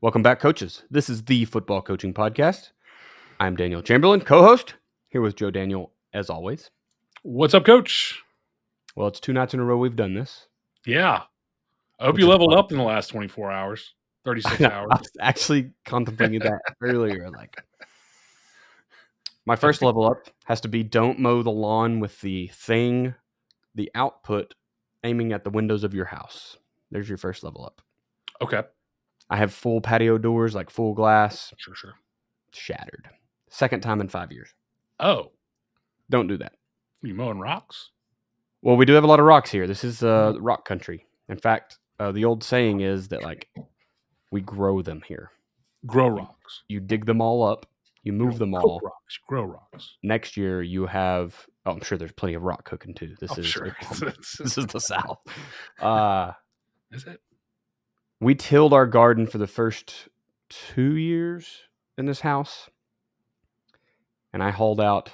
Welcome back, coaches. This is the Football Coaching Podcast. I'm Daniel Chamberlain, co-host, here with Joe Daniel, as always. What's up, Coach? Well, it's 2 nights in a row we've done this. Yeah. I hope Which you is leveled fun. up in the last 24 hours, 36 I hours. was actually contemplating that earlier. My first level up has to be don't mow the lawn with the output aiming at the windows of your house. There's your first level up. Okay. I have full patio doors, like full glass. Sure. Shattered. Second time in 5 years. Oh. Don't do that. You mowing rocks? Well, we do have a lot of rocks here. This is rock country. In fact, the old saying is that we grow them here. Grow rocks. You dig them all up. You move them all. Cook rocks. Grow rocks. Next year you have. Oh, I'm sure there's plenty of rock cooking too. This is sure. This is the South. Is it? We tilled our garden for the first 2 years in this house, and I hauled out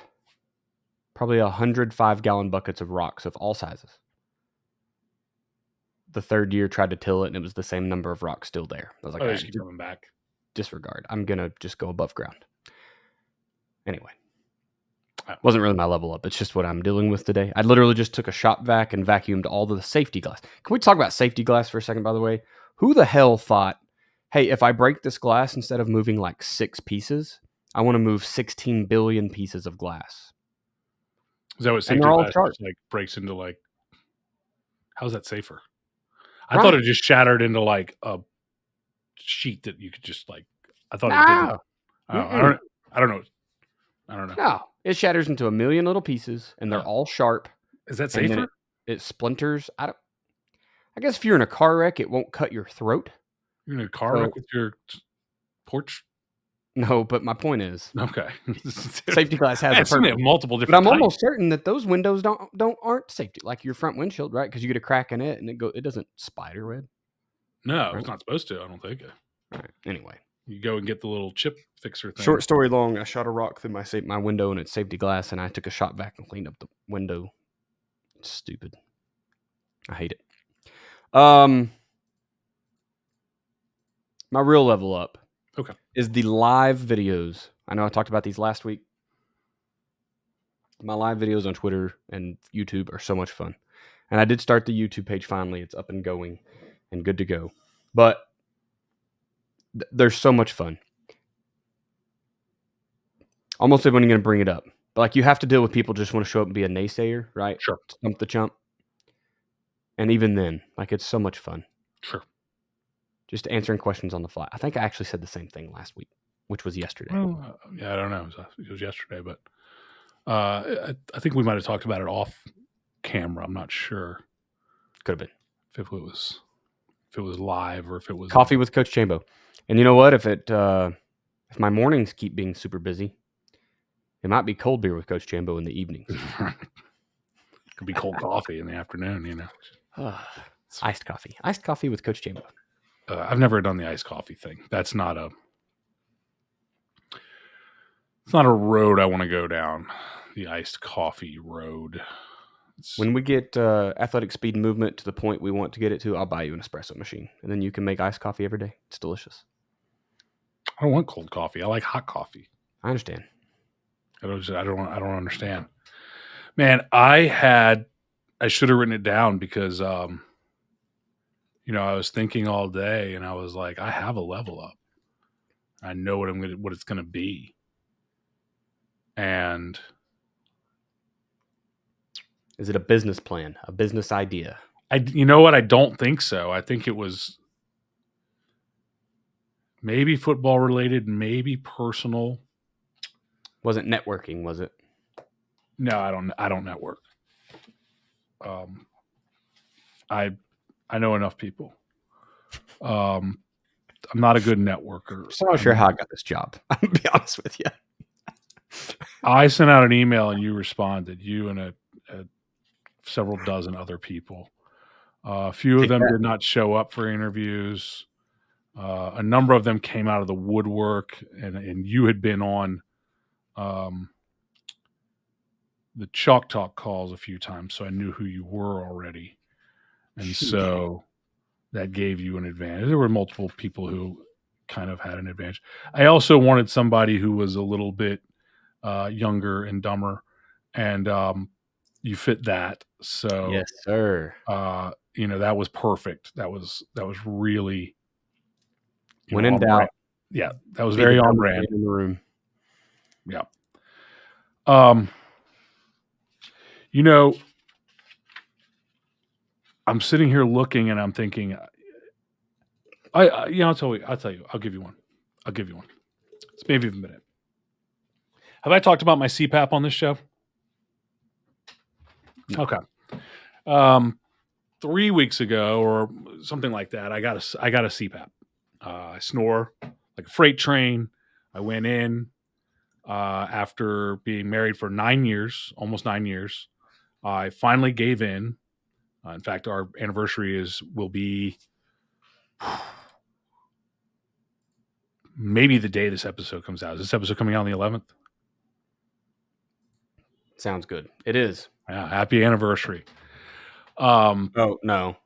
probably 105-gallon buckets of rocks of all sizes. The third year tried to till it, and it was the same number of rocks still there. I was like, just keep coming back. Disregard. I'm going to just go above ground. Anyway. Wasn't really my level up. It's just what I'm dealing with today. I literally just took a shop vac and vacuumed all the safety glass. Can we talk about safety glass for a second, by the way? Who the hell thought, hey, if I break this glass, instead of moving like 6 pieces, I want to move 16 billion pieces of glass. Is that what safety glass breaks into how's that safer? I thought it just shattered into a sheet that you could just I thought it didn't. I don't know. No, it shatters into a million little pieces, and they're all sharp. Is that safer? It splinters. I guess if you're in a car wreck, it won't cut your throat. You're in a car wreck with your porch? No, but my point is, okay. Safety glass has a purpose. They have multiple different. But I'm almost certain that those windows aren't safety, like your front windshield, right? Because you get a crack in it, and it doesn't spider web. No, right? It's not supposed to. I don't think. All right. Anyway, you go and get the little chip fixer thing. Short story long, I shot a rock through my window, and it's safety glass, and I took a shop vac and cleaned up the window. It's stupid. I hate it. My real level up, is the live videos. I know I talked about these last week. My live videos on Twitter and YouTube are so much fun. And I did start the YouTube page finally. It's up and going and good to go. But they're so much fun. Almost everyone's going to bring it up. But you have to deal with people just want to show up and be a naysayer, right? Sure. Stump the chump. And even then, it's so much fun. Sure. Just answering questions on the fly. I think I actually said the same thing last week, which was yesterday. Well, I don't know. It was yesterday, but I think we might have talked about it off camera. I'm not sure. Could have been. If it was live or if it was coffee with Coach Chambo. And you know what? If my mornings keep being super busy, it might be cold beer with Coach Chambo in the evenings. Could be cold coffee in the afternoon, Iced coffee. Iced coffee with Coach Chambo. I've never done the iced coffee thing. It's not a road I want to go down. The iced coffee road. When we get athletic speed and movement to the point we want to get it to, I'll buy you an espresso machine, and then you can make iced coffee every day. It's delicious. I don't want cold coffee. I like hot coffee. I understand. I don't understand. Man, I should have written it down because I was thinking all day, and I was like, I have a level up. I know what it's gonna be. And is it a business plan, a business idea? You know what? I don't think so. I think it was maybe football related, maybe personal. Wasn't networking, was it? No, I don't network. I know enough people. I'm not a good networker. I'm not sure how I got this job. I'll be honest with you. I sent out an email and you responded. You and several dozen other people. A few of them did not show up for interviews. A number of them came out of the woodwork, and you had been on the Chalk Talk calls a few times, so I knew who you were already. And so that gave you an advantage. There were multiple people who kind of had an advantage. I also wanted somebody who was a little bit younger and dumber, and you fit that. So Yes, sir. that was perfect. That was really When in on brand. doubt, Yeah, that was be the very on dumbest man brand. in the room. Yeah. I'm sitting here looking and I'm thinking, I'll tell you, I'll give you one. It's maybe a minute. Have I talked about my CPAP on this show? No. Okay. 3 weeks ago or something like that, I got a CPAP. I snore like a freight train. I went in after being married for 9 years, almost 9 years. I finally gave in. In fact, our anniversary will be maybe the day this episode comes out. Is this episode coming out on the 11th? Sounds good. It is. Yeah, happy anniversary. Oh, no.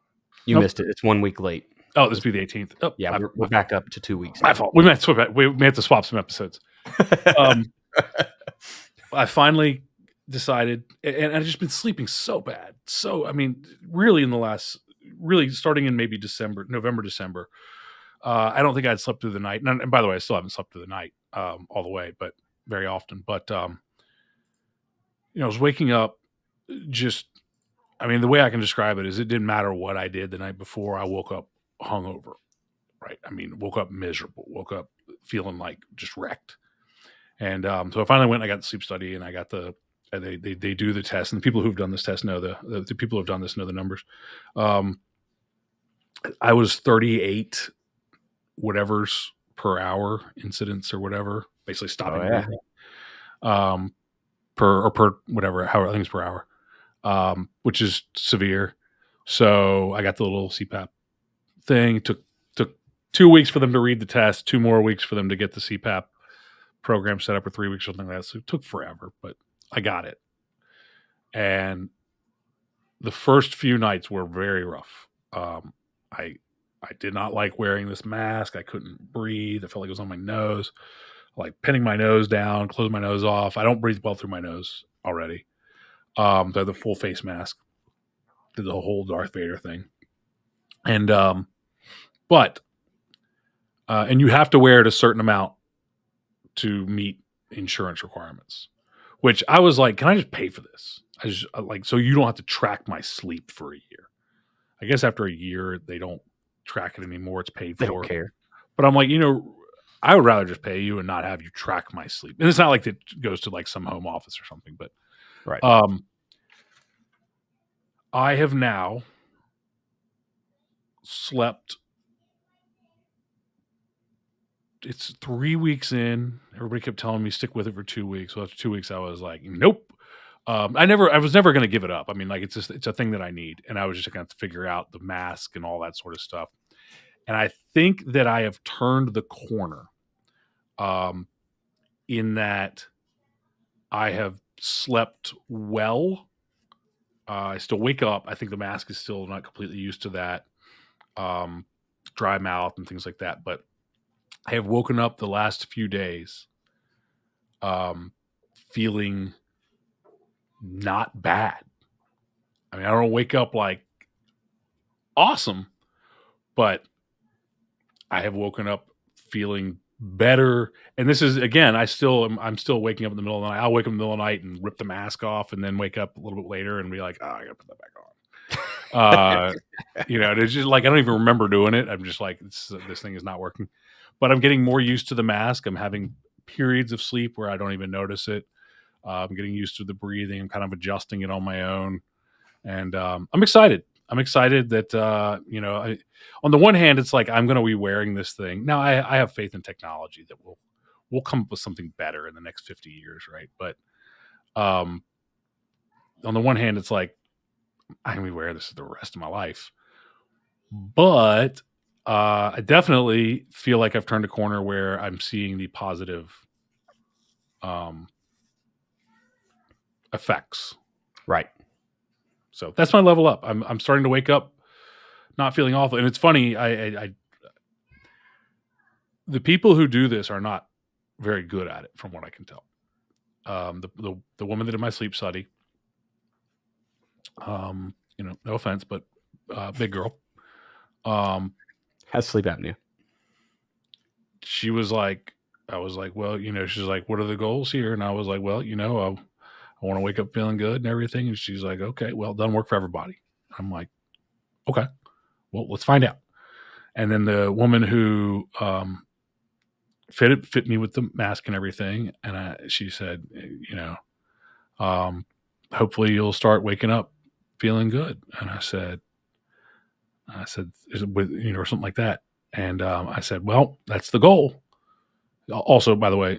You Nope. missed it. It's 1 week late. Oh, this will be the 18th. Oh, Yeah, we're back up to 2 weeks. My fault. We may have to swap some episodes. I finally decided, and I've just been sleeping so bad. So, I mean, really starting in maybe November, December, I don't think I'd slept through the night. And by the way, I still haven't slept through the night all the way, but very often. But, I was waking up the way I can describe it is it didn't matter what I did the night before. I woke up hungover, right? I mean, woke up miserable, woke up feeling like just wrecked. And so I finally went and I got the sleep study and I got they do the test, and the people who've done this test know the people who've done this know the numbers. I was 38 whatever's per hour incidents or whatever, basically stopping breathing. Per whatever, I think it's per hour, which is severe. So I got the little CPAP thing. Took 2 weeks for them to read the test, 2 more weeks for them to get the CPAP program set up, or 3 weeks or something like that. So it took forever, but I got it. And the first few nights were very rough. I did not like wearing this mask. I couldn't breathe. I felt like it was on my nose, like pinning my nose down, closing my nose off. I don't breathe well through my nose already. So I have the full face mask, did the whole Darth Vader thing. And, and you have to wear it a certain amount to meet insurance requirements, which I was like, can I just pay for this? So you don't have to track my sleep for a year. I guess after a year, they don't track it anymore. It's paid for. They don't care. But I'm like, I would rather just pay you and not have you track my sleep. And it's not like it goes to like some home office or something, but right. I have now slept. It's 3 weeks in. Everybody kept telling me stick with it for 2 weeks. So after 2 weeks, I was like, nope. I was never going to give it up. I mean, like it's a thing that I need. And I was just going to figure out the mask and all that sort of stuff. And I think that I have turned the corner, in that I have slept well. I still wake up. I think the mask is still not completely used to that, dry mouth and things like that. But I have woken up the last few days feeling not bad. I mean, I don't wake up like awesome, but I have woken up feeling better. And this is, again, I'm still waking up in the middle of the night. I'll wake up in the middle of the night and rip the mask off and then wake up a little bit later and be like, oh, I gotta put that back on. It's just like, I don't even remember doing it. I'm just like, this thing is not working, but I'm getting more used to the mask. I'm having periods of sleep where I don't even notice it. I'm getting used to the breathing. I'm kind of adjusting it on my own. And I'm excited. I'm excited that, on the one hand, it's like I'm going to be wearing this thing. Now, I have faith in technology that we'll come up with something better in the next 50 years, right? But on the one hand, it's like I'm going to be wearing this the rest of my life. But I definitely feel like I've turned a corner where I'm seeing the positive effects. Right. So that's my level up. I'm starting to wake up not feeling awful. And it's funny, the people who do this are not very good at it, from what I can tell. The woman that did my sleep study, no offense, but big girl, Has sleep apnea. she was like, I was like, well, she's like, what are the goals here? And I was like, well, I want to wake up feeling good and everything. And she's like, okay, well, it doesn't work for everybody. I'm like, okay, well, let's find out. And then the woman who fit me with the mask and everything, and she said, hopefully you'll start waking up feeling good. And I said, is it with, or something like that. And I said, well, that's the goal. Also, by the way,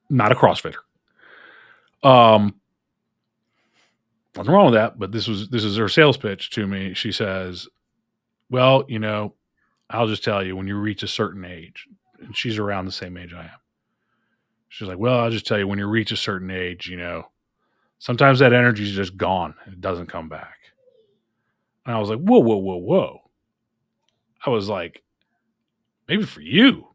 not a CrossFitter. Nothing wrong with that, but this is her sales pitch to me. She says, well, I'll just tell you, when you reach a certain age, and she's around the same age I am. She's like, well, I'll just tell you, when you reach a certain age, sometimes that energy is just gone. It doesn't come back. And I was like, whoa, whoa, whoa, whoa. I was like, maybe for you.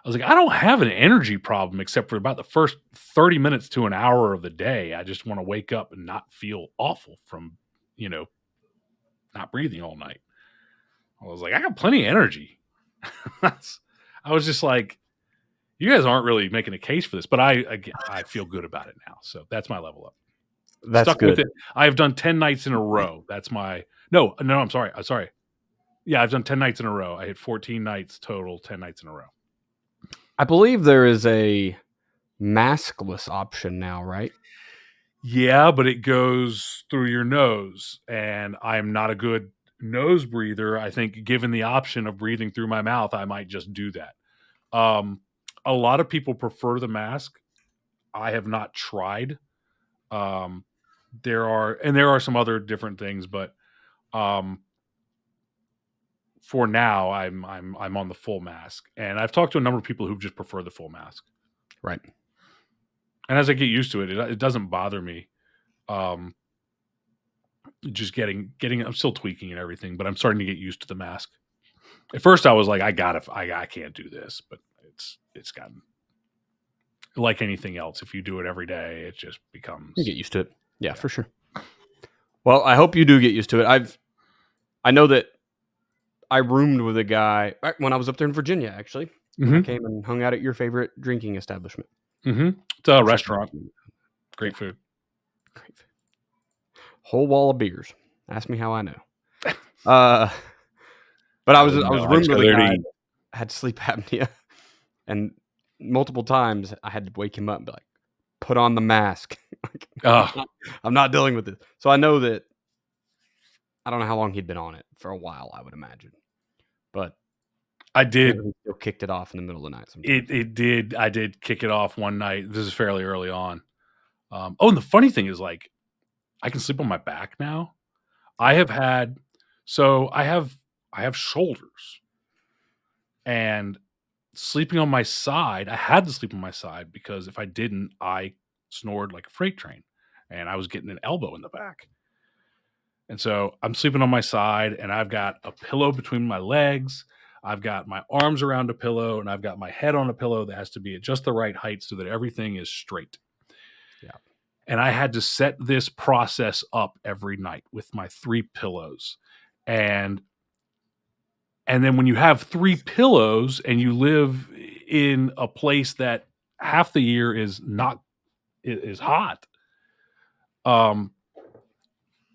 I was like, I don't have an energy problem except for about the first 30 minutes to an hour of the day. I just want to wake up and not feel awful from, not breathing all night. I was like, I got plenty of energy. I was just like, you guys aren't really making a case for this, but I feel good about it now. So that's my level up. That's Stuck good. with it. I've done 10 nights in a row. That's my no. I'm sorry. Yeah, I've done 10 nights in a row. I hit 14 nights total, 10 nights in a row. I believe there is a maskless option now, right? Yeah, but it goes through your nose, and I'm not a good nose breather. I think given the option of breathing through my mouth, I might just do that. A lot of people prefer the mask. I have not tried. There are some other different things, but for now, I'm on the full mask, and I've talked to a number of people who just prefer the full mask. Right. And as I get used to it, it doesn't bother me. Just getting, I'm still tweaking and everything, but I'm starting to get used to the mask. At first, I was like, I can't do this, but it's gotten like anything else. If you do it every day, it just becomes. You get used to it. Yeah, for sure. Well, I hope you do get used to it. I know that I roomed with a guy when I was up there in Virginia, actually. Mm-hmm. I came and hung out at your favorite drinking establishment. Mm-hmm. It's a restaurant. Great food. Great food. Whole wall of beers. Ask me how I know. But I was roomed with a guy that had sleep apnea, and multiple times I had to wake him up and be like, put on the mask. I'm not dealing with this. So I know that I don't know how long he'd been on it. For a while, I would imagine. But I did. He still kicked it off in the middle of the night sometimes. It did. I did kick it off one night. This is fairly early on. And the funny thing is, like, I can sleep on my back now. I have shoulders, and sleeping on my side, I had to sleep on my side because if I didn't, I snored like a freight train, and I was getting an elbow in the back. And so I'm sleeping on my side, and I've got a pillow between my legs. I've got my arms around a pillow, and I've got my head on a pillow that has to be at just the right height so that everything is straight. Yeah. And I had to set this process up every night with my 3 pillows. And then when you have 3 pillows and you live in a place that half the year is hot,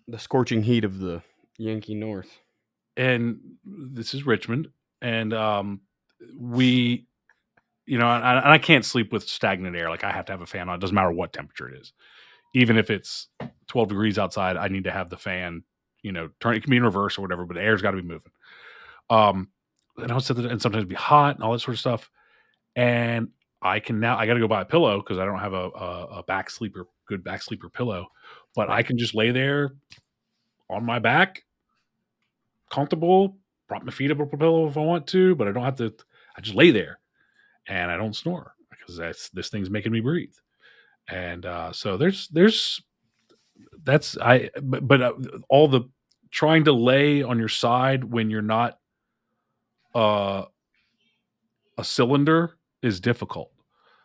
the scorching heat of the Yankee North. And this is Richmond, and we, and I can't sleep with stagnant air. Like, I have to have a fan on. It doesn't matter what temperature it is. Even if it's 12 degrees outside, I need to have the fan, turn. It can be in reverse or whatever, but the air's got to be moving. And I'll sit there, and sometimes it'd be hot and all that sort of stuff. And I got to go buy a pillow because I don't have a good back sleeper pillow. But I can just lay there on my back, comfortable, prop my feet up on a pillow if I want to, but I don't have to. I just lay there, and I don't snore because this thing's making me breathe. And so but all the trying to lay on your side when you're not a cylinder is difficult.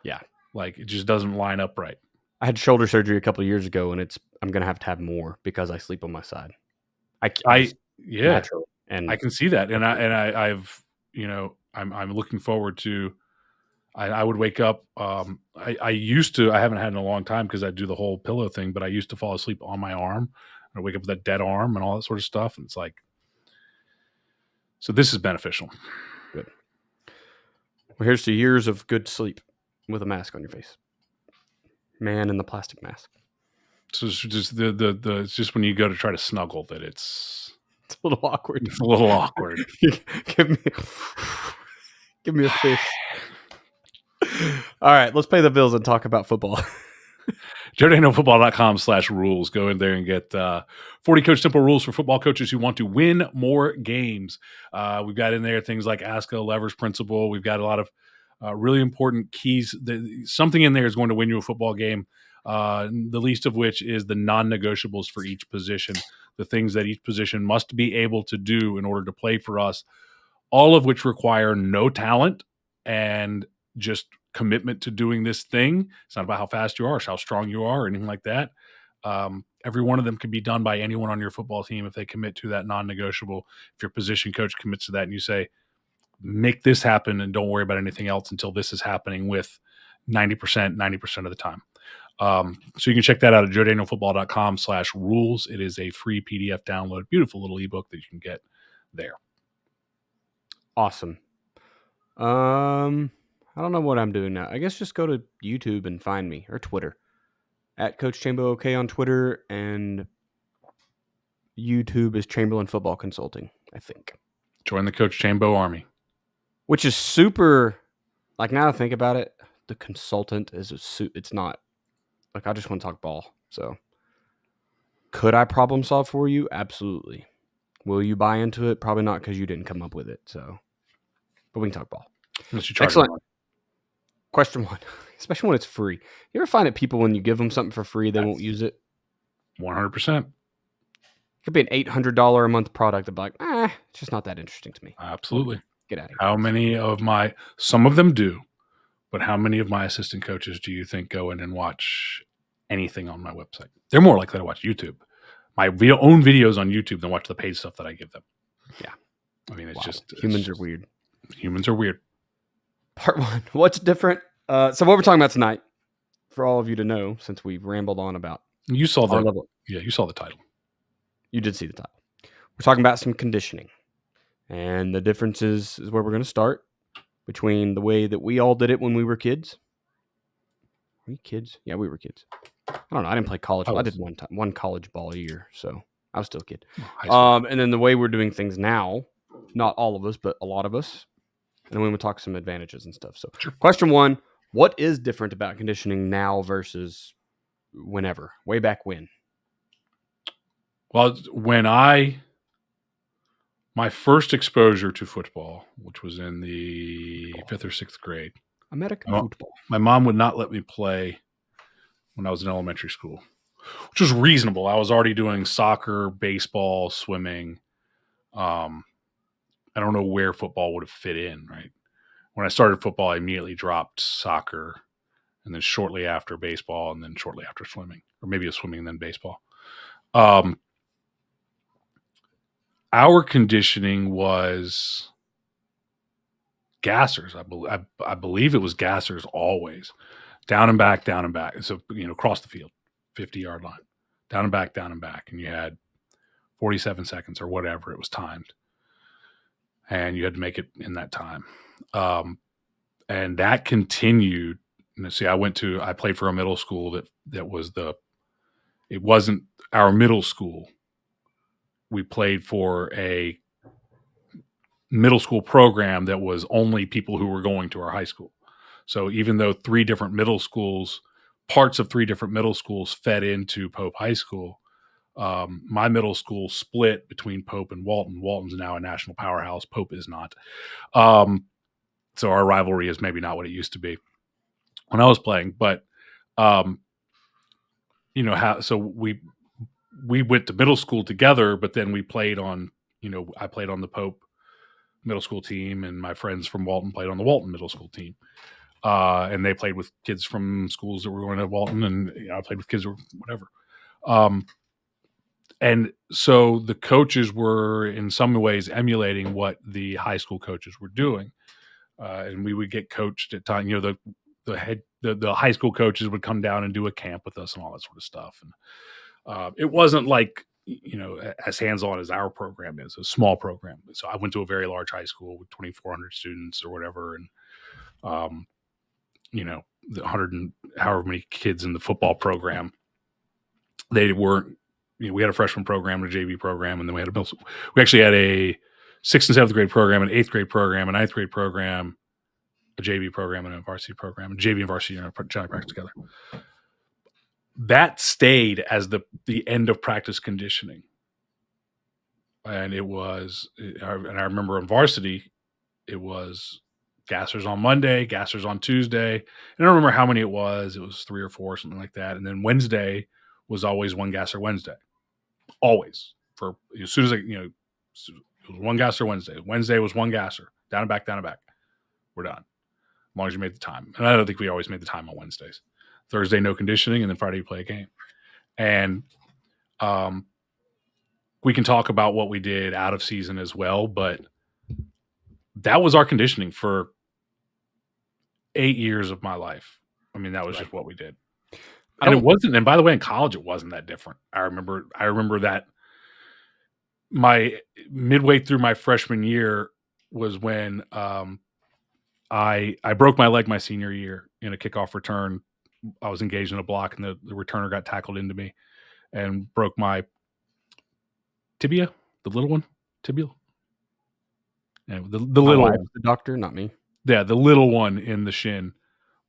Yeah. Like it just doesn't line up right. I had shoulder surgery a couple of years ago, and I'm gonna have to have more because I sleep on my side. Yeah, Naturally, and I can see that, and I've I'm looking forward to. I would wake up. I used to. I haven't had in a long time because I do the whole pillow thing. But I used to fall asleep on my arm. I wake up with that dead arm and all that sort of stuff. And it's like, so this is beneficial. Good. Well, here's to years of good sleep with a mask on your face. Man in the plastic mask. So it's just it's just when you go to try to snuggle that it's a little awkward. It's a little awkward. Give me a fish. All right, let's pay the bills and talk about football. JDFB.com/rules. Go in there and get 40 Coach Simple rules for football coaches who want to win more games. We've got in there things like ASCA levers principle. We've got a lot of really important keys. Something in there is going to win you a football game. The least of which is the non-negotiables for each position, the things that each position must be able to do in order to play for us, all of which require no talent and just commitment to doing this thing. It's not about how fast you are, it's how strong you are, or anything like that. Every one of them can be done by anyone on your football team if they commit to that non-negotiable. If your position coach commits to that and you say, make this happen and don't worry about anything else until this is happening with 90% of the time. So you can check that out at JoeDanielFootball.com/rules. It is a free PDF download, beautiful little ebook that you can get there. Awesome. I don't know what I'm doing now. I guess just go to YouTube and find me, or Twitter at Coach Chambo OK on Twitter, and YouTube is Chamberlain Football Consulting, I think. Join the Coach Chambo Army. Which is super, like now that I think about it, the consultant is it's not, like I just want to talk ball. So could I problem solve for you? Absolutely. Will you buy into it? Probably not, because you didn't come up with it. So, but we can talk ball. Excellent. Question 1, especially when it's free. You ever find that people, when you give them something for free, they won't use it? 100%. It could be an $800 a month product. They'll be like, it's just not that interesting to me. Absolutely. Get out of here. How many of some of them do, but how many of my assistant coaches do you think go in and watch anything on my website? They're more likely to watch YouTube. My own videos on YouTube than watch the paid stuff that I give them. Yeah. I mean, it's humans are weird. Humans are weird. Part 1, what's different? So what we're talking about tonight, for all of you to know, since we've rambled on about you saw our level. Yeah, you saw the title. You did see the title. We're talking about some conditioning. And the differences is where we're going to start between the way that we all did it when we were kids. Were we kids? Yeah, we were kids. I don't know. I didn't play college. I did one college ball a year, so I was still a kid. And then the way we're doing things now, not all of us, but a lot of us. And then we'll talk some advantages and stuff. So, Question 1, what is different about conditioning now versus whenever, way back when? Well, my first exposure to football, which was in the 5th or 6th grade, American football. My mom would not let me play when I was in elementary school, which was reasonable. I was already doing soccer, baseball, swimming. I don't know where football would have fit in, right? When I started football, I immediately dropped soccer, and then shortly after baseball, and then shortly after swimming, or maybe it was swimming and then baseball. Our conditioning was gassers. I believe it was gassers always. Down and back, down and back. So, across the field, 50-yard line. Down and back, and you had 47 seconds or whatever it was timed. And you had to make it in that time. And that continued. See, I played for a middle school that was it wasn't our middle school. We played for a middle school program that was only people who were going to our high school. So even though parts of 3 different middle schools fed into Pope High School, my middle school split between Pope and Walton. Walton's now a national powerhouse. Pope is not. So our rivalry is maybe not what it used to be when I was playing. But, so we went to middle school together, but then we played on, I played on the Pope middle school team, and my friends from Walton played on the Walton middle school team. And they played with kids from schools that were going to Walton, and I played with kids who were whatever. And so the coaches were in some ways emulating what the high school coaches were doing. And we would get coached at time. The high school coaches would come down and do a camp with us and all that sort of stuff. And it wasn't like, as hands-on as our program is, a small program. So I went to a very large high school with 2,400 students or whatever. And, the 100 and however many kids in the football program, they weren't, we had a freshman program and a JV program, and then we actually had a 6th and 7th grade program, an 8th grade program, a 9th grade program, a JV program, and a varsity program. And JV and varsity are generally practice together. That stayed as the end of practice conditioning. And I remember on varsity, it was gassers on Monday, gassers on Tuesday. And I don't remember how many it was. It was 3 or 4, something like that. And then Wednesday was always one gasser Wednesday. Always. For as soon as it was one gasser Wednesday. Wednesday was one gasser. Down and back, down and back. We're done. As long as you made the time. And I don't think we always made the time on Wednesdays. Thursday, no conditioning, and then Friday you play a game. And we can talk about what we did out of season as well, but that was our conditioning for 8 years of my life. I mean, that was just what we did. And it wasn't, and by the way, in college, it wasn't that different. I remember that my midway through my freshman year was when I broke my leg my senior year in a kickoff return. I was engaged in a block, and the returner got tackled into me and broke my tibia, the little one, tibial. And the little one. The doctor, not me. Yeah, the little one in the shin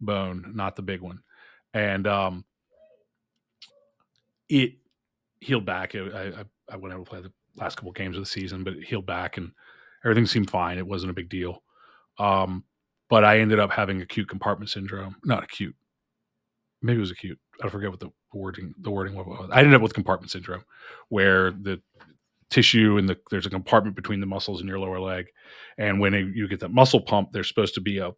bone, not the big one. And it healed back. I went able to play the last couple of games of the season, but it healed back and everything seemed fine. It wasn't a big deal. But I ended up having acute compartment syndrome. Not acute. Maybe it was acute. I forget what the wording was. I ended up with compartment syndrome, where the tissue and there's a compartment between the muscles in your lower leg. And when you get that muscle pump, there's supposed to be a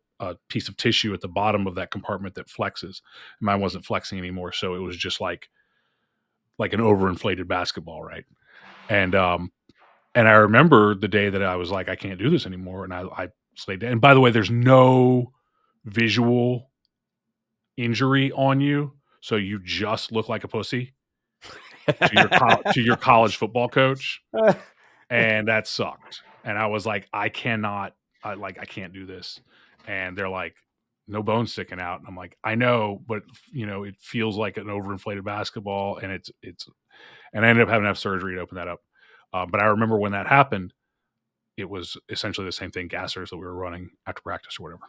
piece of tissue at the bottom of that compartment that flexes. Mine wasn't flexing anymore. So it was just like an overinflated basketball. Right. And I remember the day that I was like, I can't do this anymore. And I slayed down. And by the way, there's no visual injury on you. So you just look like a pussy to your college football coach. And that sucked. And I was like, I can't do this. And they're like, no bones sticking out. And I'm like, I know, but it feels like an overinflated basketball. And and I ended up having to have surgery to open that up. But I remember when that happened, it was essentially the same thing, gassers that we were running after practice or whatever.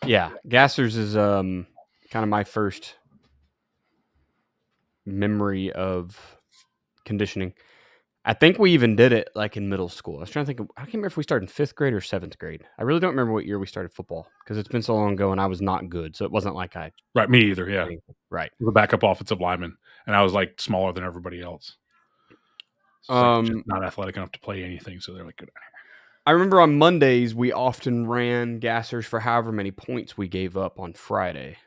Yeah. Gassers is kind of my first memory of conditioning. I think we even did it like in middle school. I was trying to think I can't remember if we started in 5th grade or 7th grade. I really don't remember what year we started football because it's been so long ago and I was not good. So it wasn't like Right, me either, yeah. Right. The backup offensive lineman. And I was like smaller than everybody else. So just not athletic enough to play anything. So they're like, good. I remember on Mondays, we often ran gassers for however many points we gave up on Friday.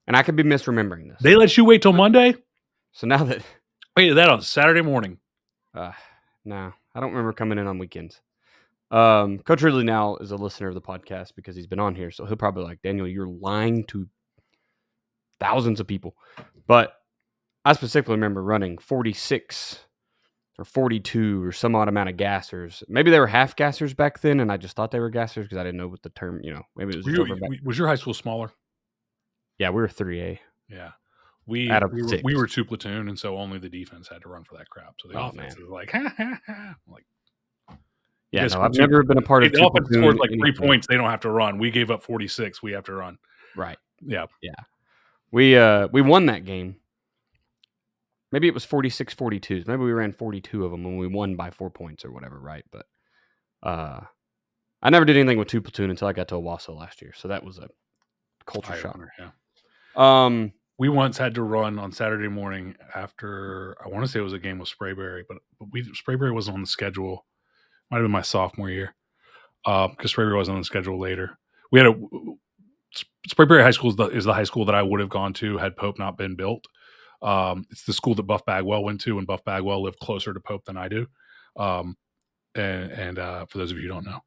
And I could be misremembering this. They let you wait till Monday? So now that... Wait, that on Saturday morning? No, I don't remember coming in on weekends. Coach Ridley now is a listener of the podcast because he's been on here. So he'll probably like, Daniel, you're lying to thousands of people. But I specifically remember running 46 or 42 or some odd amount of gassers. Maybe they were half gassers back then, and I just thought they were gassers because I didn't know what the term, maybe it was. Was your high school smaller? Yeah, we were 3A. Yeah. We were 2 platoon, and so only the defense had to run for that crap. So the offense was like, ha, ha, ha. Like, yeah, no, I've never been a part of 2 platoon. The offense scored like 3 points. They don't have to run. We gave up 46. We have to run. Right. Yeah. Yeah. We won that game. Maybe it was 46-42. Maybe we ran 42 of them and we won by 4 points or whatever, right? But I never did anything with 2 platoon until I got to Owasso last year. So that was a culture shock. Yeah. We once had to run on Saturday morning after, I want to say it was a game with Sprayberry, but Sprayberry wasn't on the schedule. Might have been my sophomore year. Because Spraberry wasn't on the schedule later. We had Spraberry High School is the high school that I would have gone to had Pope not been built. It's the school that Buff Bagwell went to, and Buff Bagwell lived closer to Pope than I do. And for those of you who don't know,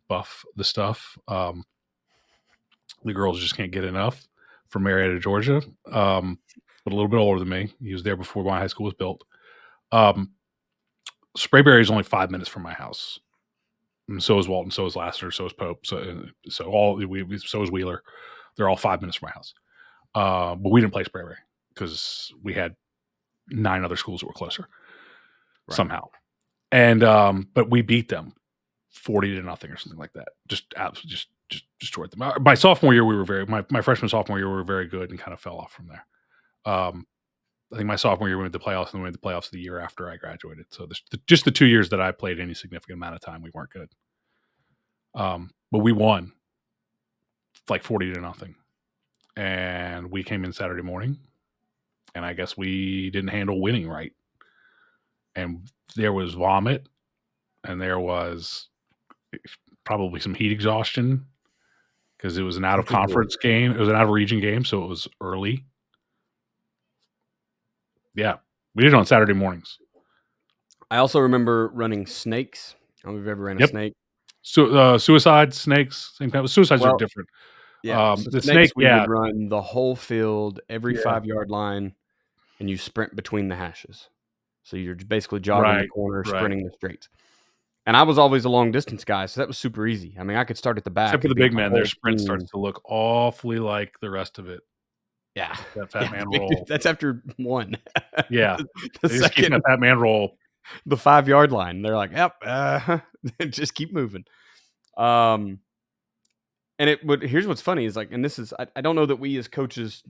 Buff the stuff. The girls just can't get enough from Marietta, Georgia, but a little bit older than me. He was there before my high school was built. Sprayberry is only 5 minutes from my house. And so is Walton, so is Lassiter, so is Pope, so is Wheeler. They're all 5 minutes from my house. But we didn't play Sprayberry because we had 9 other schools that were closer somehow. And but we beat them 40-0 or something like that. Just destroyed them. My sophomore year, my freshman sophomore year, we were very good and kind of fell off from there. I think my sophomore year we went to the playoffs, and we went to the playoffs the year after I graduated. So just the 2 years that I played any significant amount of time, we weren't good. But we won like 40-0. And we came in Saturday morning, and I guess we didn't handle winning right. And there was vomit, and there was probably some heat exhaustion because it was an out-of-conference game. It was an out-of-region game, so it was early. Yeah, we did it on Saturday mornings. I also remember running snakes. I don't know if you've ever ran a snake. So, suicide, snakes, same kind of suicides are different. Yeah, so the snakes, snake, we would run the whole field, every 5-yard line, and you sprint between the hashes. So you're basically jogging the corner, sprinting the straights. And I was always a long distance guy, so that was super easy. I mean, I could start at the back. Except for the big men, their sprint starts to look awfully like the rest of it. Yeah, that fat man roll. That's after one. Yeah, the second that fat man roll, the 5-yard line. They're like, "Yep, just keep moving." And here's what's funny is like, and this is I don't know that we as coaches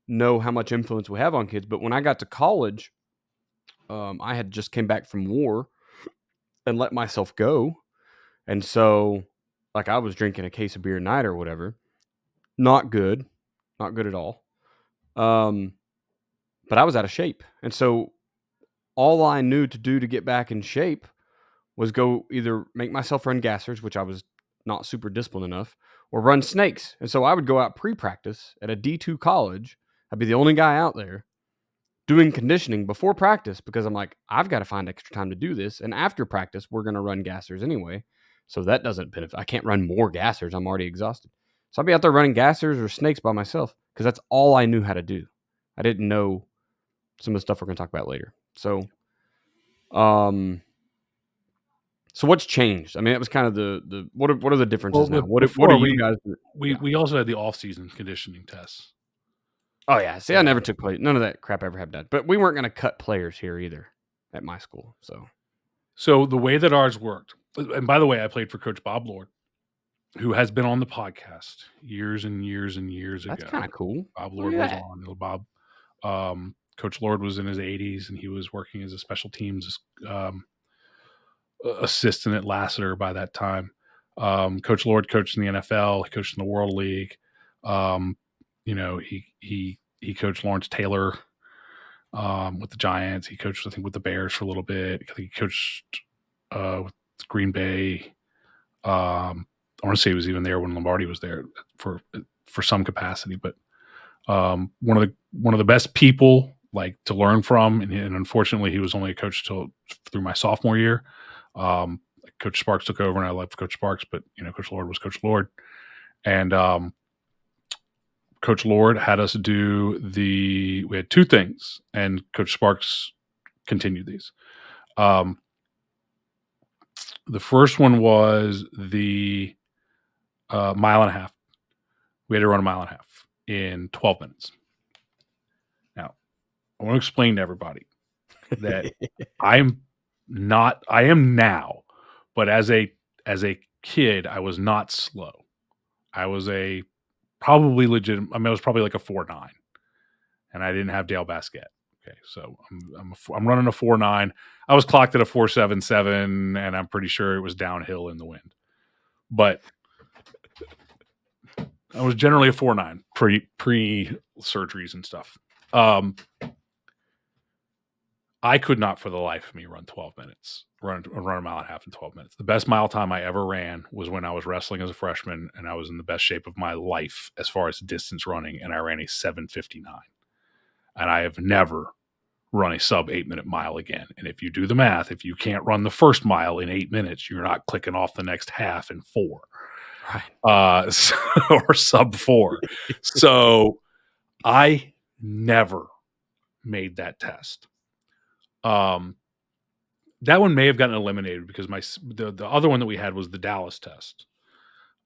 know how much influence we have on kids, but when I got to college, I had just came back from war and let myself go, and so like I was drinking a case of beer a night or whatever. Not good at all. But I was out of shape, and so all I knew to do to get back in shape was go either make myself run gassers, which I was not super disciplined enough, or run snakes. And so I would go out pre-practice at a D2 college. I'd be the only guy out there doing conditioning before practice because I'm like, I've got to find extra time to do this. And after practice, we're going to run gassers anyway. So that doesn't benefit. I can't run more gassers. I'm already exhausted. So I'd be out there running gassers or snakes by myself because that's all I knew how to do. I didn't know some of the stuff we're going to talk about later. So, so what's changed? I mean, it was kind of the what are the differences now? What do you guys do? We also had the off-season conditioning tests. Oh yeah, see, I never took place. None of that crap ever happened. But we weren't going to cut players here either at my school. So the way that ours worked, and by the way, I played for Coach Bob Lord, who has been on the podcast years and years and years ago. That's kind of cool. Bob Lord was on. Bob, Coach Lord was in his 80s, and he was working as a special teams assistant at Lassiter by that time. Coach Lord coached in the NFL. He coached in the World League. He coached Lawrence Taylor with the Giants. He coached, I think, with the Bears for a little bit. I think he coached with Green Bay. I want to say he was even there when Lombardi was there for some capacity. But one of the best people like to learn from, and unfortunately, he was only a coach through my sophomore year. Coach Sparks took over, and I loved Coach Sparks, but Coach Lord was Coach Lord, and Coach Lord had us do we had 2 things, and Coach Sparks continued these. The first one was the mile and a half. We had to run a mile and a half in 12 minutes. Now, I want to explain to everybody that I am now, but as a kid, I was not slow. I was probably legit. I mean, I was probably like a 4.9, and I didn't have Dale Basquette. Okay, so I'm running a 4.9. I was clocked at a 4.77, and I'm pretty sure it was downhill in the wind. But I was generally a 4.9 pre surgeries and stuff. I could not for the life of me run 12 minutes, run a mile and a half in 12 minutes. The best mile time I ever ran was when I was wrestling as a freshman, and I was in the best shape of my life as far as distance running, and I ran a 7:59. And I have never run a sub 8-minute mile again. And if you do the math, if you can't run the first mile in 8 minutes, you're not clicking off the next half in 4. Right. Or sub 4. So I never made that test. That one may have gotten eliminated because the other one that we had was the Dallas test.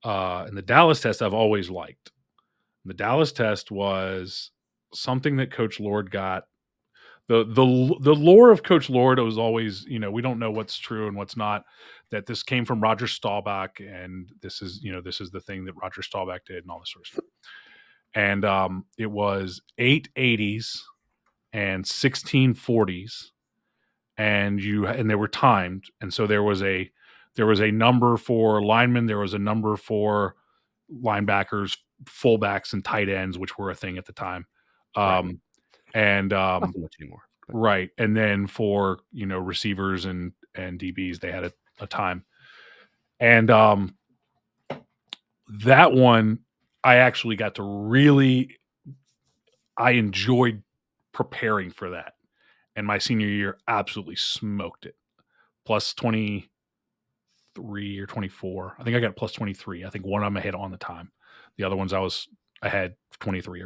And the Dallas test I've always liked. The Dallas test was something that Coach Lord got. The lore of Coach Lord was always, we don't know what's true and what's not. That this came from Roger Staubach, and this is the thing that Roger Staubach did, and all this sort of stuff. And it was 8 80s and 16 40s, and they were timed, and so there was a number for linemen, there was a number for linebackers, fullbacks, and tight ends, which were a thing at the time. Right. And Not so much anymore. But right, and then for receivers and DBs, they had a time. And that one, I actually got to really, I enjoyed preparing for that. And my senior year absolutely smoked it. Plus 23 or 24. I think I got plus 23. I think one of them I hit on the time. The other ones I had 23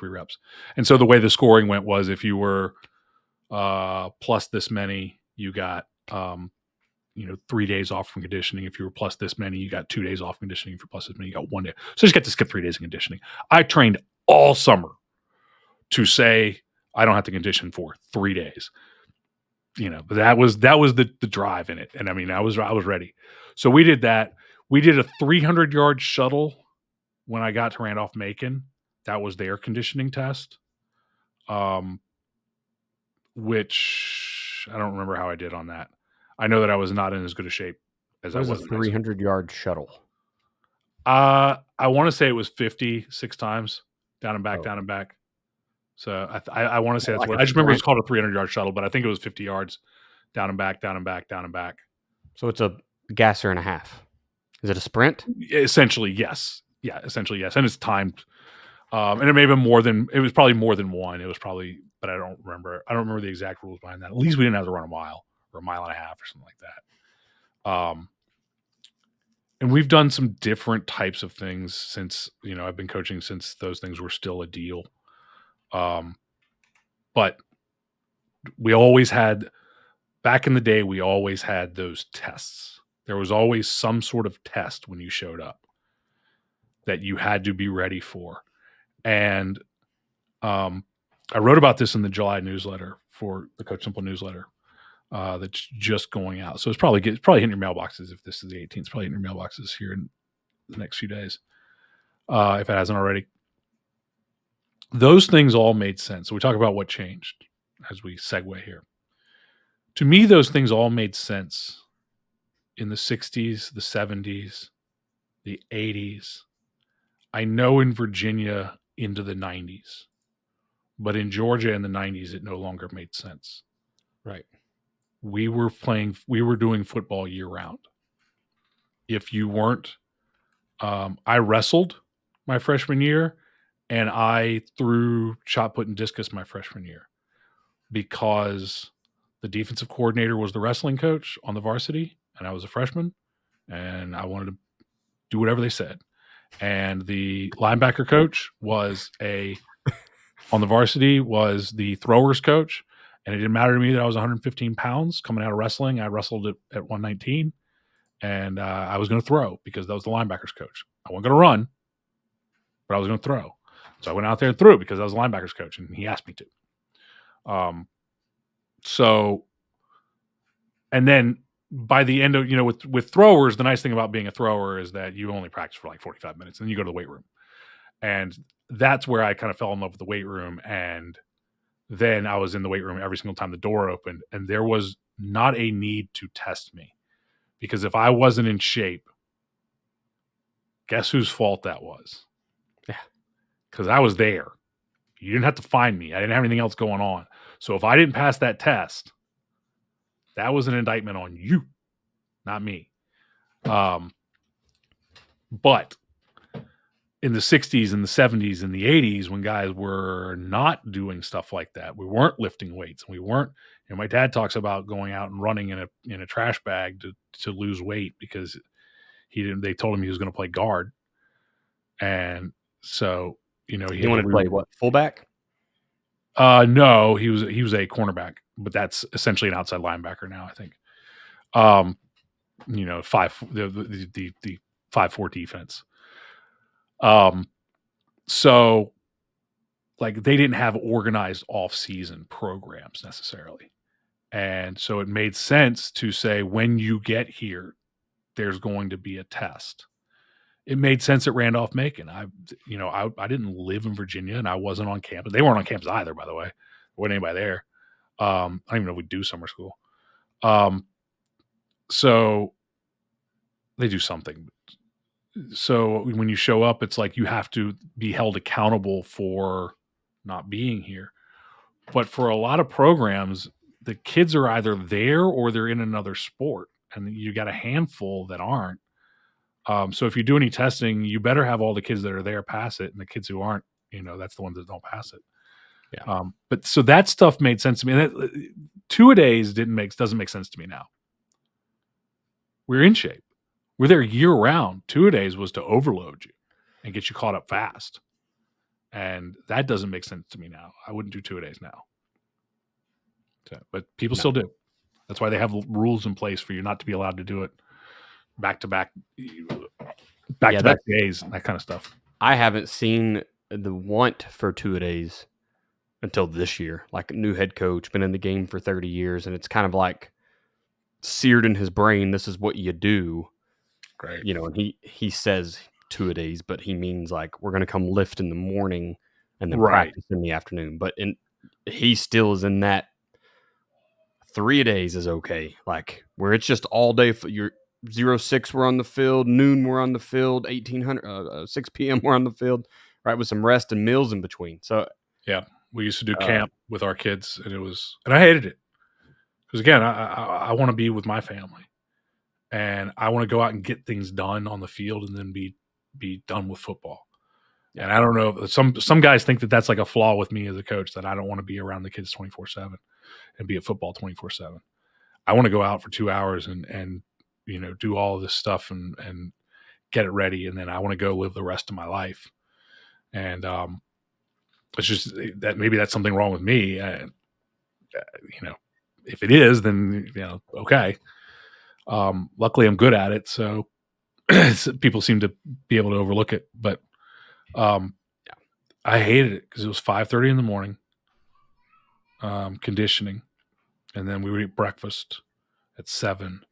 reps. And so the way the scoring went was if you were plus this many, you got 3 days off from conditioning. If you were plus this many, you got 2 days off conditioning. If you're plus this many, you got 1 day. So you just got to skip 3 days of conditioning. I trained all summer to say I don't have to condition for 3 days. But that was the drive in it. And I mean, I was ready. So we did that. We did a 300-yard shuttle when I got to Randolph-Macon. That was their conditioning test. Which I don't remember how I did on that. I know that I was not in as good a shape as I was. a 300-yard shuttle? I want to say it was 56 times down and back, down and back. So I want to say that's what I just remember. It's called a 300-yard shuttle, but I think it was 50 yards down and back, down and back, down and back. So it's a gasser and a half. Is it a sprint? Essentially, yes. Yeah, essentially, yes. And it's timed. And it may have been more than, it was probably more than one. It was probably, but I don't remember. I don't remember the exact rules behind that. At least we didn't have to run a mile or a mile and a half or something like that. And we've done some different types of things since, I've been coaching since those things were still a deal. But we always had, back in the day, we always had those tests. There was always some sort of test when you showed up that you had to be ready for. And I wrote about this in the July newsletter for the Coach Simple newsletter that's just going out. So it's probably hitting your mailboxes if this is the 18th. It's probably hitting your mailboxes here in the next few days, if it hasn't already. Those things all made sense. So we talk about what changed as we segue here. To me, those things all made sense in the 60s, the 70s, the 80s. I know in Virginia into the 90s, but in Georgia in the 90s, it no longer made sense. Right. We were doing football year round. If you weren't, I wrestled my freshman year, and I threw shot put and discus my freshman year because the defensive coordinator was the wrestling coach on the varsity, and I was a freshman, and I wanted to do whatever they said. And the linebacker coach on the varsity was the throwers coach, and it didn't matter to me that I was 115 pounds coming out of wrestling. I wrestled at 119, and I was going to throw because that was the linebackers coach. I wasn't going to run, but I was going to throw. So I went out there and threw because I was the linebackers coach, and he asked me to. And then by the end of, with throwers, the nice thing about being a thrower is that you only practice for like 45 minutes and you go to the weight room. And that's where I kind of fell in love with the weight room. And then I was in the weight room every single time the door opened, and there was not a need to test me, because if I wasn't in shape, guess whose fault that was? Yeah. Because I was there. You didn't have to find me. I didn't have anything else going on. So if I didn't pass that test, That was an indictment on you, not me. But in the 60s and the 70s and the 80s, when guys were not doing stuff like that, we weren't lifting weights, and we weren't. My dad talks about going out and running in a trash bag to lose weight because they told him he was going to play guard, and so he wanted to play what, fullback? No, he was a cornerback, but that's essentially an outside linebacker now, I think. 5 the 5-4 defense. So like they didn't have organized off-season programs necessarily. And so it made sense to say, when you get here, there's going to be a test. It made sense at Randolph-Macon. I didn't live in Virginia, and I wasn't on campus. They weren't on campus either, by the way. There wasn't anybody there. I don't even know if we do summer school. So they do something. So when you show up, it's like you have to be held accountable for not being here. But for a lot of programs, the kids are either there or they're in another sport, and you got a handful that aren't. So if you do any testing, you better have all the kids that are there pass it, and the kids who aren't, that's the ones that don't pass it. Yeah. But so that stuff made sense to me. And 2-a-days doesn't make sense to me now. We're in shape. We're there year round. 2-a-days was to overload you and get you caught up fast. And that doesn't make sense to me now. I wouldn't do 2-a-days now. So, but people still do. That's why they have rules in place for you not to be allowed to do it back-to-back days, that kind of stuff. I haven't seen the want for 2-a-days until this year. Like, a new head coach, been in the game for 30 years, and it's kind of like seared in his brain, this is what you do. Great. And he says 2-a-days, but he means like we're going to come lift in the morning and then Right. practice in the afternoon. But he still is in that 3-a-days is okay, like where it's just all day. You're 06 we're on the field, noon we're on the field, 6 p.m. we're on the field, right, with some rest and meals in between. So yeah, we used to do camp with our kids, and I hated it because, again, I want to be with my family, and I want to go out and get things done on the field and then be done with football. Yeah. And I don't know, some guys think that that's like a flaw with me as a coach, that I don't want to be around the kids 24/7 and be at football 24/7. I want to go out for 2 hours and do all of this stuff and get it ready, and then I want to go live the rest of my life. And it's just that maybe that's something wrong with me. If it is, then okay. Luckily, I'm good at it, so people seem to be able to overlook it. But I hated it because it was 5:30 in the morning, conditioning, and then we would eat breakfast at 7,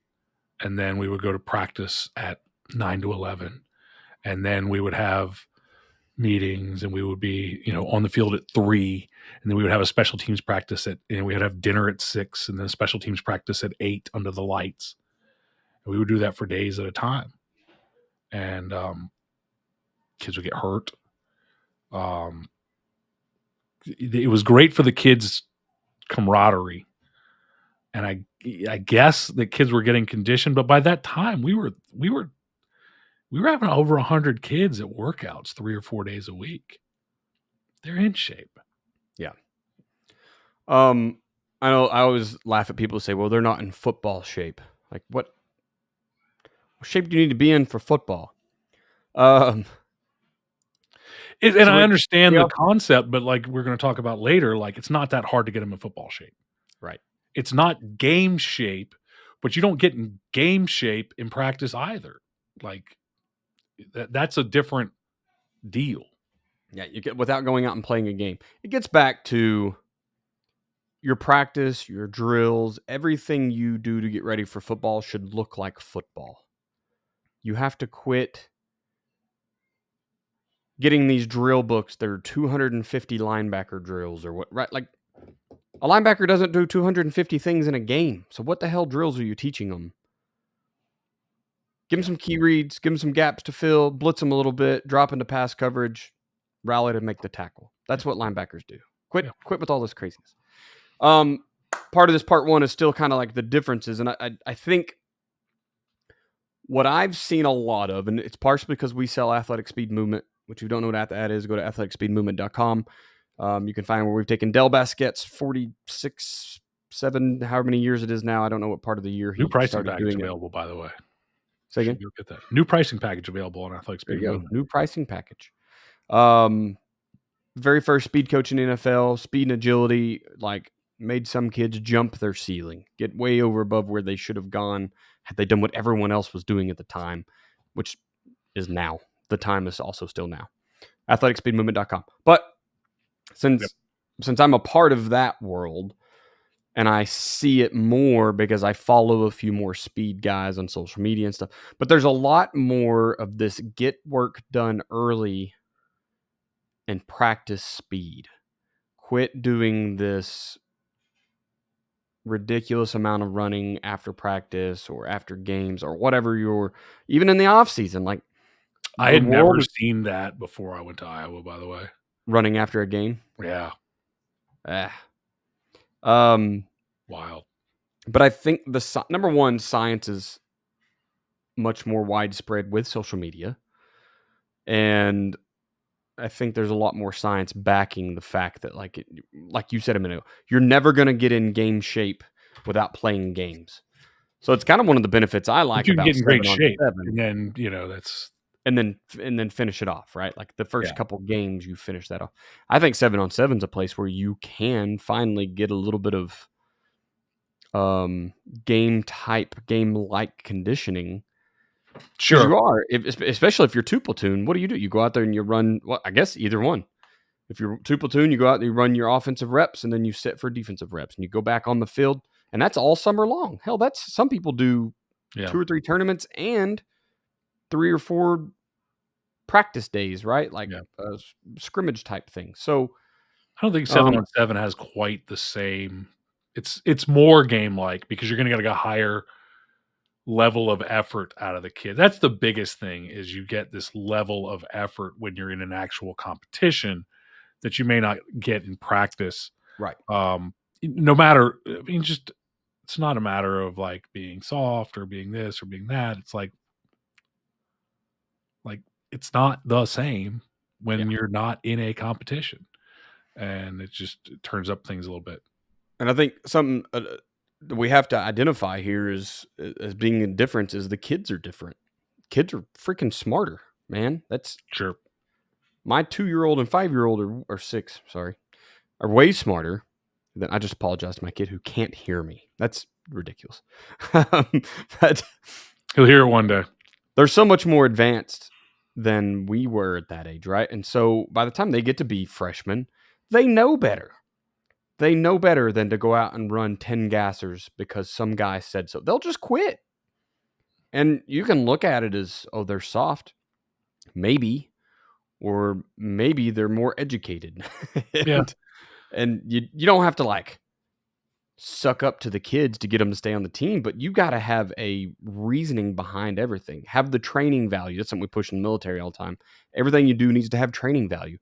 and then we would go to practice at 9 to 11, and then we would have meetings, and we would be on the field at 3, and then we would have a special teams practice we would have dinner at 6, and then a special teams practice at 8 under the lights. And we would do that for days at a time, and kids would get hurt. It was great for the kids' camaraderie, and I guess the kids were getting conditioned, but by that time we were having over 100 kids at workouts 3 or 4 days a week. They're in shape. Yeah. I know I always laugh at people who say, well, they're not in football shape. Like, what shape do you need to be in for football? And I understand the concept, but like we're going to talk about later, like it's not that hard to get them in football shape. Right. It's not game shape, but you don't get in game shape in practice either. Like that's a different deal. Yeah, you get without going out and playing a game. It gets back to your practice, your drills, everything you do to get ready for football should look like football. You have to quit getting these drill books that are 250 linebacker drills or what, right? Like, a linebacker doesn't do 250 things in a game. So what the hell drills are you teaching them? Give them some key reads, give them some gaps to fill, blitz them a little bit, drop into pass coverage, rally to make the tackle. That's what linebackers do. Quit with all this craziness. part of this part one is still kind of like the differences. And I think what I've seen a lot of, and it's partially because we sell Athletic Speed Movement, which if you don't know what that is, go to athleticspeedmovement.com. You can find where we've taken Del Basket's 46, 7, however many years it is now. I don't know what part of the year he New pricing started package doing available, by the way. Say again? Should go get that. New pricing package available on Athletic There Speed you go. Movement. New pricing package. Very first speed coach in the NFL, speed and agility, like made some kids jump their ceiling, get way over above where they should have gone had they done what everyone else was doing at the time, which is now. The time is also still now. athleticspeedmovement.com. But since I'm a part of that world and I see it more because I follow a few more speed guys on social media and stuff, but there's a lot more of this get work done early and practice speed. Quit doing this ridiculous amount of running after practice or after games or whatever you're even in the off season. Like I the had never world is seen that before I went to Iowa, by the way. running after a game. Yeah. Wild. But I think the number one, science is much more widespread with social media. And I think there's a lot more science backing the fact that, like you said a minute ago, you're never going to get in game shape without playing games. So it's kind of one of the benefits I like You can about get in great 7 on shape, 7, and then that's and then finish it off, right? Like the first couple games, you finish that off. I think 7 on 7 is a place where you can finally get a little bit of game like conditioning. sure. You are, especially if you're two platoon. What do? You go out there and you run. Well, I guess either one. If you're two platoon, you go out and you run your offensive reps, and then you sit for defensive reps, and you go back on the field, and that's all summer long. Hell, that's some people do 2 or 3 tournaments and 3 or 4 practice days, right? Like scrimmage type thing. So I don't think 7 on 7 has quite the same. It's more game like because you're going to get a higher level of effort out of the kid. That's the biggest thing is you get this level of effort when you're in an actual competition that you may not get in practice. right. No matter, I mean, just it's not a matter of like being soft or being this or being that. It's like it's not the same when you're not in a competition, and it turns up things a little bit. And I think something we have to identify here as being a difference is the kids are different. Kids are freaking smarter, man. That's Sure. My 2-year-old and 5-year-old are 6, sorry, are way smarter than I just apologize to my kid who can't hear me. That's ridiculous. But He'll hear it one day. they're so much more advanced than we were at that age, right? And so by the time they get to be freshmen, they know better. They know better than to go out and run 10 gassers because some guy said so. They'll just quit. And you can look at it as, oh, they're soft. Maybe. Or maybe they're more educated. And you don't have to like suck up to the kids to get them to stay on the team, but you got to have a reasoning behind everything. Have the training value. That's something we push in the military all the time. Everything you do needs to have training value.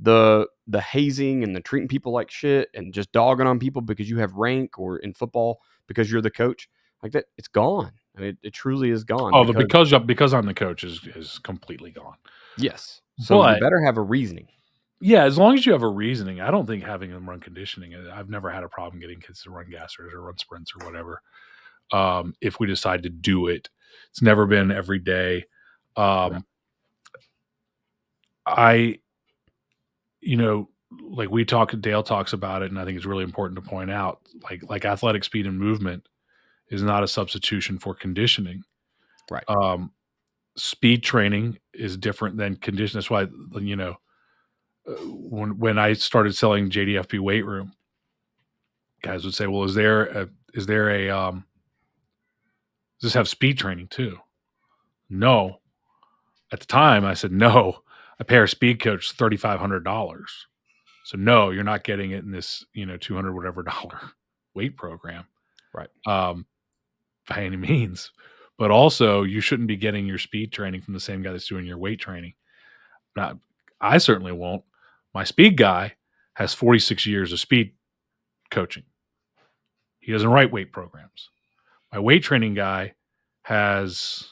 The hazing and the treating people like shit and just dogging on people because you have rank, or in football because you're the coach, like that, it's gone. I mean, it truly is gone. Oh, because I'm the coach is completely gone. Yes. So But you better have a reasoning. Yeah, as long as you have a reasoning. I don't think having them run conditioning. I've never had a problem getting kids to run gassers or run sprints or whatever. If we decide to do it, it's never been every day. Like Dale talks about it, and I think it's really important to point out, like athletic speed and movement is not a substitution for conditioning. Right. Speed training is different than condition. That's why, when I started selling JDFB weight room, guys would say, well, does this have speed training too? No. At the time I said, no, I pay our speed coach $3,500. So no, you're not getting it in this, $200 whatever dollar weight program. Right. By any means. But also you shouldn't be getting your speed training from the same guy that's doing your weight training. Now, I certainly won't. My speed guy has 46 years of speed coaching. He doesn't write weight programs. My weight training guy has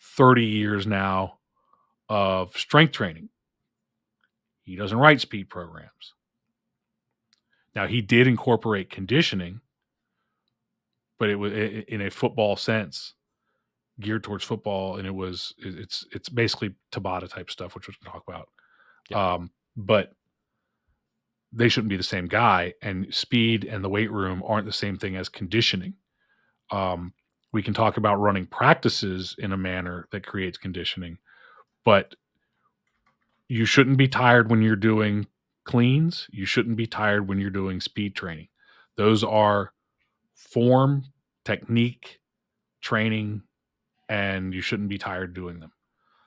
30 years now of strength training. He doesn't write speed programs. Now, he did incorporate conditioning, but it was in a football sense, geared towards football, and it's basically Tabata type stuff, which we can talk about. Yeah. But they shouldn't be the same guy, and speed and the weight room aren't the same thing as conditioning. We can talk about running practices in a manner that creates conditioning, but you shouldn't be tired when you're doing cleans. You shouldn't be tired when you're doing speed training. Those are form, technique, training, and you shouldn't be tired doing them.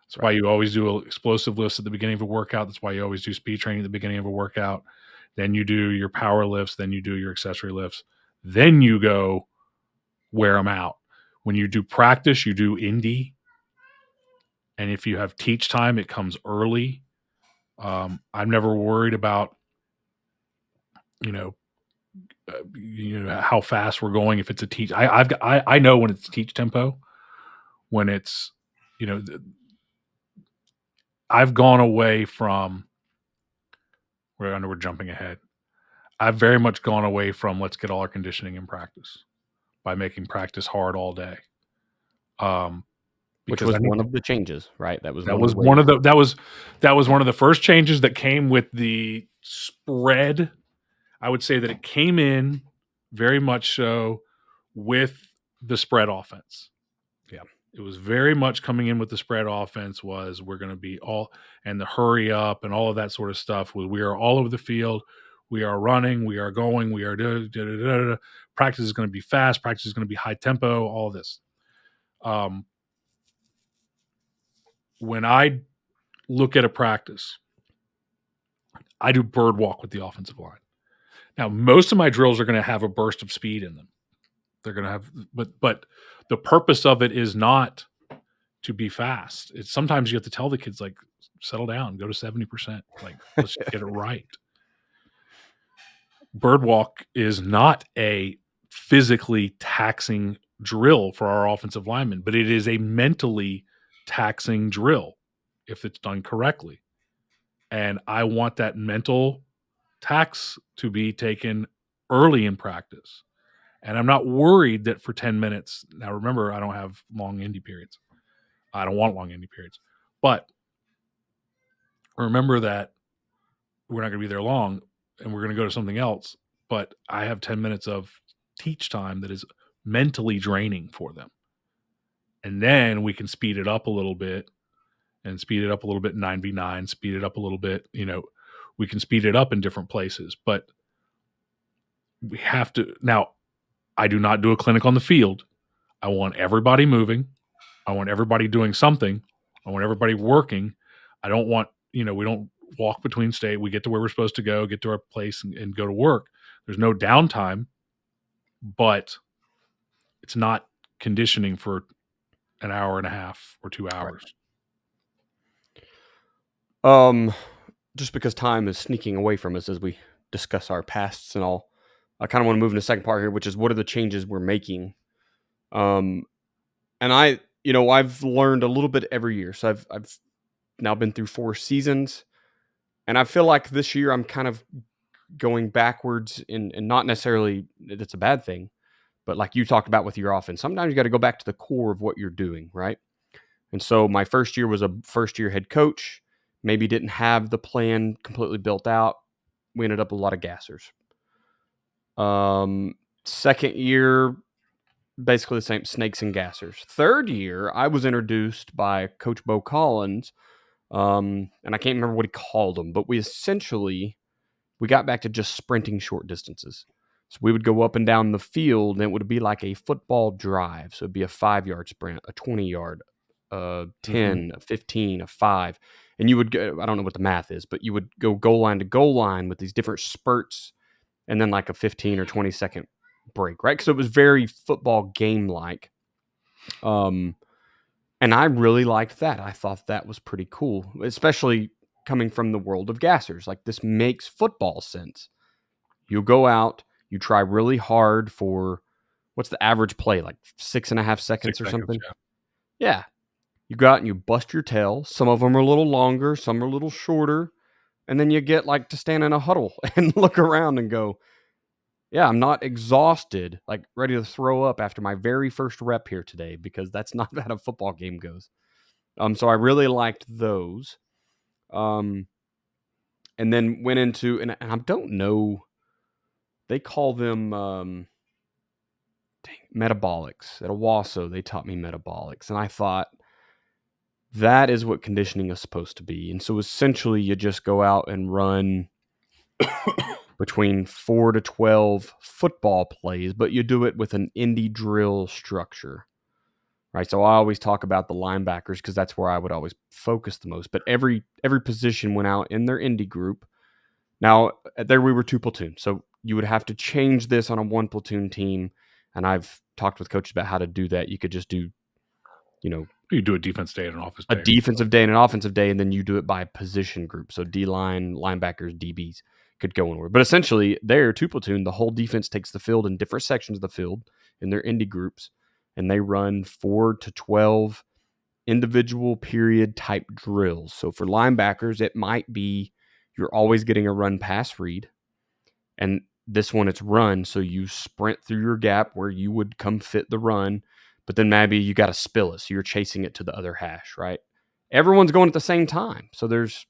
That's why you always do explosive lifts at the beginning of a workout. That's why you always do speed training at the beginning of a workout. Then you do your power lifts. Then you do your accessory lifts. Then you go wear them out. When you do practice, you do indie. And if you have teach time, it comes early. I'm never worried about, how fast we're going. If it's a teach, I know when it's teach tempo, when it's, I've gone away from, I know we're jumping ahead. I've very much gone away from let's get all our conditioning in practice by making practice hard all day. Which was one of the changes, right? That was one of the first changes that came with the spread. I would say that it came in very much so with the spread offense. Yeah. It was very much coming in with the spread offense was we're going to be all, and the hurry up and all of that sort of stuff. We are all over the field. We are running. We are going. We are practice is going to be fast. Practice is going to be high tempo. All of this. When I look at a practice, I do bird walk with the offensive line. Now, most of my drills are going to have a burst of speed in them. They're going to have, but the purpose of it is not to be fast. It's sometimes you have to tell the kids, like, settle down, go to 70%. Like, let's get it right. Bird walk is not a physically taxing drill for our offensive linemen, but it is a mentally taxing drill if it's done correctly. And I want that mental tax to be taken early in practice. And I'm not worried that for 10 minutes, now remember, I don't have long indie periods. I don't want long indie periods. But remember that we're not going to be there long and we're going to go to something else. But I have 10 minutes of teach time that is mentally draining for them. And then we can speed it up a little bit and speed it up a little bit in 9v9, speed it up a little bit. We can speed it up in different places. But we have to. Now, I do not do a clinic on the field. I want everybody moving. I want everybody doing something. I want everybody working. I don't want, we don't walk between state. We get to where we're supposed to go, get to our place and go to work. There's no downtime, but it's not conditioning for an hour and a half or 2 hours. Right. Just because time is sneaking away from us as we discuss our pasts and all, I kind of want to move into the second part here, which is what are the changes we're making? And I've learned a little bit every year. So I've now been through 4 seasons, and I feel like this year I'm kind of going backwards and not necessarily that's a bad thing, but like you talked about with your offense, sometimes you got to go back to the core of what you're doing, right? And so my first year was a first-year head coach, maybe didn't have the plan completely built out. We ended up with a lot of gassers. Second year, basically the same, snakes and gassers. Third year, I was introduced by Coach Bo Collins, and I can't remember what he called them, but we got back to just sprinting short distances. So we would go up and down the field, and it would be like a football drive. So it'd be a 5-yard sprint, a 20-yard, a 10, a 15, a 5. And you would go, I don't know what the math is, but you would go goal line to goal line with these different spurts and then like a 15 or 20-second break, right? So it was very football game-like. And I really liked that. I thought that was pretty cool, especially coming from the world of gassers. Like, this makes football sense. You go out, You try really hard for, what's the average play, like 6.5 seconds 6 or seconds, something? yeah. Yeah. You go out and you bust your tail. Some of them are a little longer, some are a little shorter. And then you get like to stand in a huddle and look around and go, yeah, I'm not exhausted, like ready to throw up after my very first rep here today, because that's not how a football game goes. So I really liked those. And then went into, and I don't know, they call them metabolics. At Owasso, they taught me metabolics. And I thought, that is what conditioning is supposed to be. And so essentially, you just go out and run between 4 to 12 football plays, but you do it with an indie drill structure, right? So I always talk about the linebackers because that's where I would always focus the most. But every position went out in their indie group. Now, there we were 2 platoons, so you would have to change this on a 1 platoon team, and I've talked with coaches about how to do that. You could just do, You do a defense day and an offense a day. defensive day and an offensive day, and then you do it by position group. So D-line, linebackers, DBs could go anywhere. But essentially, there, 2 platoon, the whole defense takes the field in different sections of the field in their indie groups, and they run 4 to 12 individual period type drills. So for linebackers, it might be you're always getting a run pass read, and this one it's run. So you sprint through your gap where you would come fit the run, but then maybe you got to spill it. So you're chasing it to the other hash, right? Everyone's going at the same time. So there's,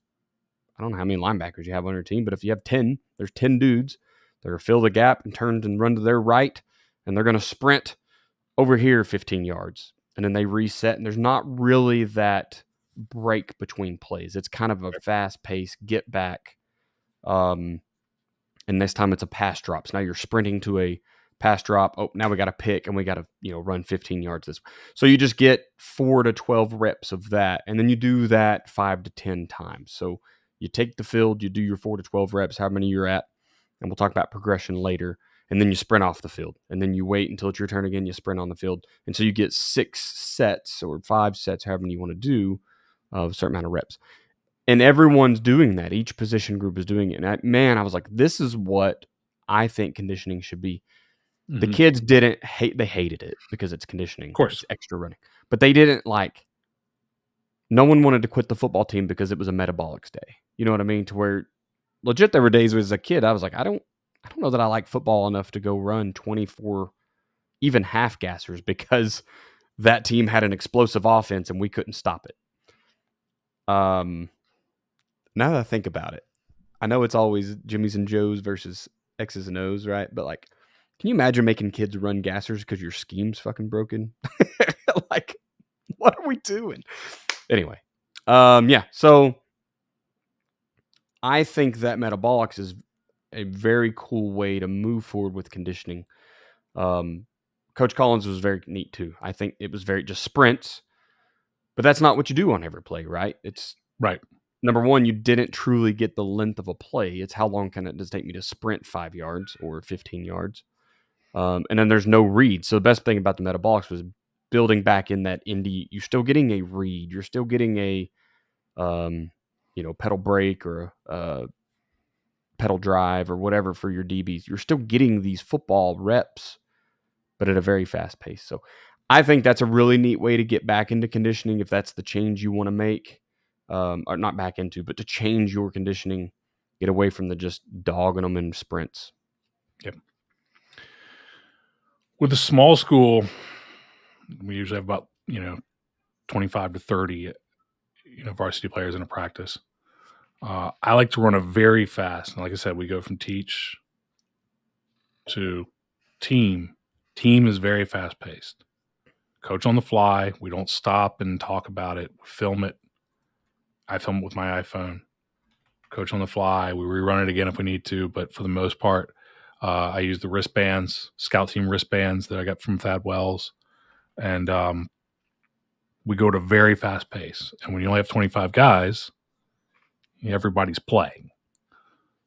I don't know how many linebackers you have on your team, but if you have 10, there's 10 dudes. They're going to fill the gap and turn and run to their right, and they're going to sprint over here 15 yards. And then they reset, and there's not really that break between plays. It's kind of a fast pace, get back. And this time it's a pass drop. So now you're sprinting to a pass drop. Oh, now we got to pick, and we got to run 15 yards this. So you just get 4 to 12 reps of that, and then you do that 5 to 10 times. So you take the field, you do your 4 to 12 reps, how many you're at, and we'll talk about progression later. And then you sprint off the field, and then you wait until it's your turn again. You sprint on the field, and so you get 6 sets or 5 sets, however many you want to do, of a certain amount of reps. And everyone's doing that. Each position group is doing it. And I was like, this is what I think conditioning should be. Mm-hmm. The kids didn't hate, they hated it because it's conditioning. Of course. It's extra running. But they didn't no one wanted to quit the football team because it was a metabolics day. You know what I mean? To where legit there were days as a kid, I was like, I don't know that I like football enough to go run 24 even half gassers because that team had an explosive offense and we couldn't stop it. Now that I think about it, I know it's always Jimmy's and Joe's versus X's and O's, right? But can you imagine making kids run gassers because your scheme's fucking broken? What are we doing? Anyway, yeah. So I think that metabolics is a very cool way to move forward with conditioning. Coach Collins was very neat too. I think it was very just sprints, but that's not what you do on every play, right? It's right. Number one, you didn't truly get the length of a play. It's how long does it take me to sprint 5 yards or 15 yards? And then there's no read. So the best thing about the metabolics was building back in that indie. You're still getting a read. You're still getting a, pedal brake or a pedal drive or whatever for your DBs. You're still getting these football reps, but at a very fast pace. So I think that's a really neat way to get back into conditioning if that's the change you want to make. Or not back into, but to change your conditioning, get away from the just dogging them in sprints. Yep. With a small school, we usually have about 25 to 30 varsity players in a practice. I like to run a very fast, and like I said, we go from teach to team. Team is very fast paced. Coach on the fly. We don't stop and talk about it. We film it. I film it with my iPhone. Coach on the fly. We rerun it again if we need to, but for the most part, I use the wristbands, scout team wristbands that I got from Thad Wells, and we go at a very fast pace. And when you only have 25 guys, everybody's playing.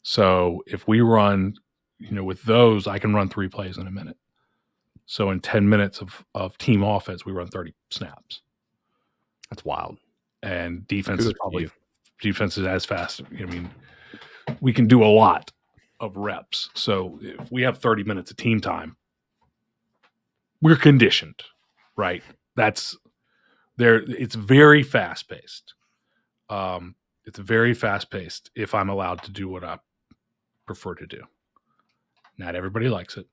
So if we run, with those, I can run 3 plays in a minute. So in 10 minutes of team offense, we run 30 snaps. That's wild. And defense is as fast. I mean, we can do a lot of reps. So if we have 30 minutes of team time, we're conditioned, right? That's there. It's very fast paced. It's very fast paced if I'm allowed to do what I prefer to do. Not everybody likes it.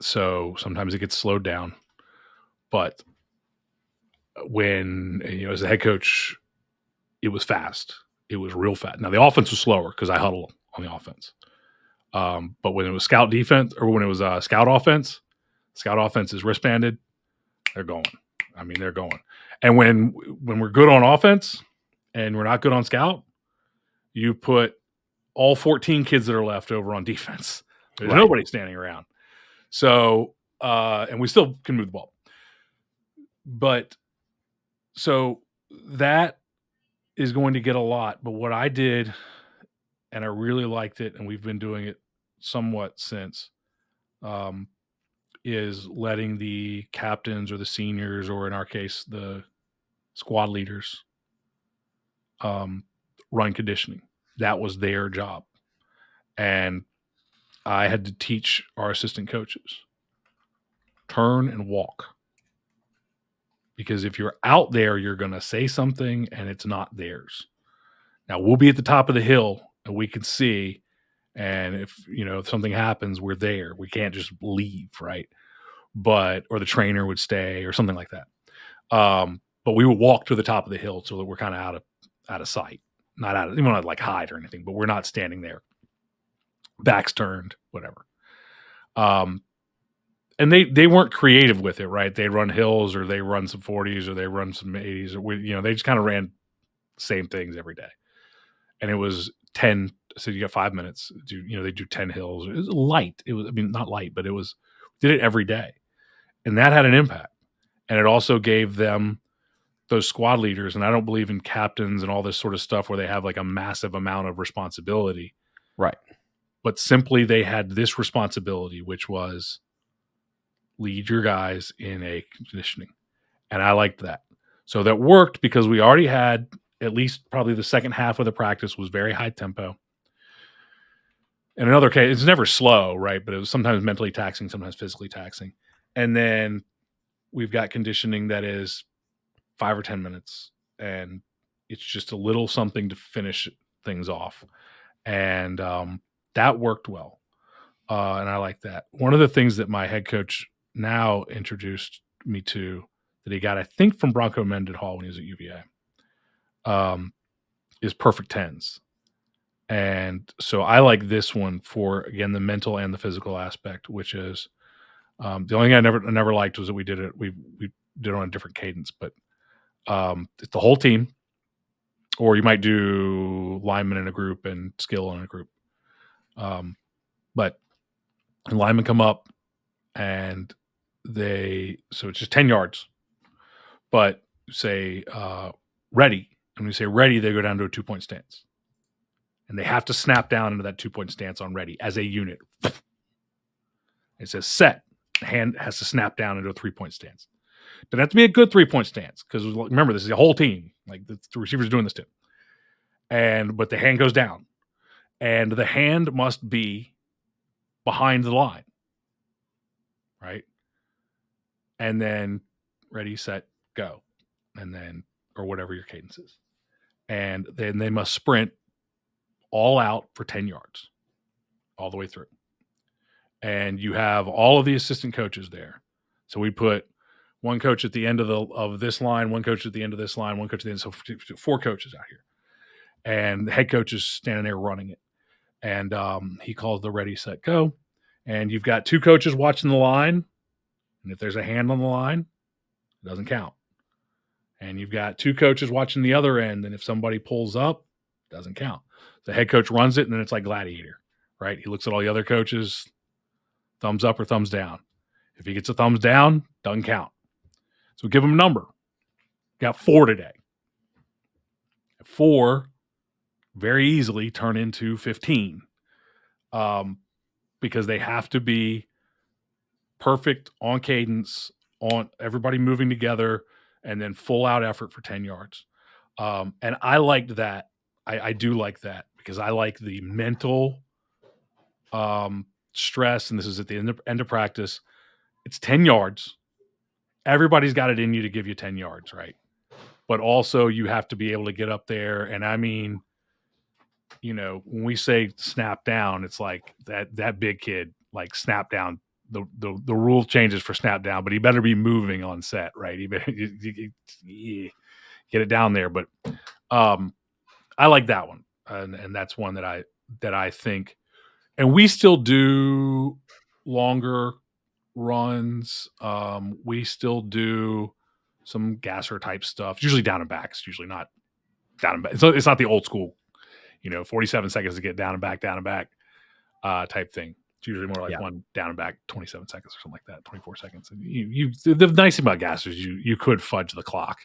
So sometimes it gets slowed down, but when, as a head coach, it was fast. It was real fast. Now the offense was slower because I huddle on the offense. But when it was scout defense, or when it was scout offense is wristbanded. They're going. I mean, they're going. And when we're good on offense and we're not good on scout, you put all 14 kids that are left over on defense. There's nobody standing around. So, and we still can move the ball. But so that is going to get a lot. But what I did, and I really liked it, and we've been doing it somewhat since, is letting the captains or the seniors, or in our case, the squad leaders, run conditioning. That was their job. And I had to teach our assistant coaches, turn and walk. Because if you're out there, you're going to say something and it's not theirs. Now, we'll be at the top of the hill and we can see. And if something happens, we're there. We can't just leave, right? Or the trainer would stay or something like that. But we would walk to the top of the hill so that we're kind of out of sight. Not out of, we don't like hide or anything, but we're not standing there. Backs turned, whatever. And they weren't creative with it, right? They run hills, or they run some 40s, or they run some 80s, or they just kind of ran the same things every day. And it was 10. So you got 5 minutes. They do 10 hills. It was light. It was, not light, but did it every day, and that had an impact. And it also gave them, those squad leaders, and I don't believe in captains and all this sort of stuff where they have like a massive amount of responsibility, right? But simply they had this responsibility, which was lead your guys in a conditioning. And I liked that. So that worked because we already had, at least probably the second half of the practice was very high tempo. In another case, it's never slow, right? But it was sometimes mentally taxing, sometimes physically taxing. And then we've got conditioning that is 5 or 10 minutes. And it's just a little something to finish things off. And that worked well. And I like that. One of the things that my head coach now introduced me to, that he got, I think, from Bronco Mendenhall when he was at UVA, is perfect tens. And so I like this one for, again, the mental and the physical aspect, which is the only thing I never liked was that we did it on a different cadence, but it's the whole team, or you might do linemen in a group and skill in a group. But linemen come up and so it's just 10 yards, but say ready. And when you say ready, they go down to a 2-point stance. And they have to snap down into that 2-point stance on ready as a unit. It says set. The hand has to snap down into a 3-point stance. But it has to be a good 3-point stance, because remember, this is a whole team. Like the receiver's doing this too. But the hand goes down. And the hand must be behind the line. Right? And then ready, set, go. And then, or whatever your cadence is. And then they must sprint all out for 10 yards, all the way through. And you have all of the assistant coaches there. So we put one coach at the end of this line, one coach at the end of this line, one coach at the end. So 4 coaches out here. And the head coach is standing there running it. And he calls the ready, set, go. And you've got 2 coaches watching the line. And if there's a hand on the line, it doesn't count. And you've got 2 coaches watching the other end. And if somebody pulls up, it doesn't count. The head coach runs it, and then it's like Gladiator, right? He looks at all the other coaches, thumbs up or thumbs down. If he gets a thumbs down, doesn't count. So give him a number. Got 4 today. 4 very easily turn into 15, because they have to be perfect on cadence, on everybody moving together, and then full out effort for 10 yards. And I liked that. I do like that, because I like the mental stress, and this is at the end of practice. It's 10 yards. Everybody's got it in you to give you 10 yards, right? But also you have to be able to get up there. And I mean, when we say snap down, it's like that big kid, like snap down. The rule changes for snap down, but he better be moving on set, right? He better get it down there. But I like that one, and that's one that I think. And we still do longer runs. We still do some gasser type stuff. It's usually down and back. It's usually not down and back. It's not the old school, 47 seconds to get down and back type thing. It's usually more like one down and back, 27 seconds or something like that, 24 seconds. And the nice thing about gassers, you could fudge the clock.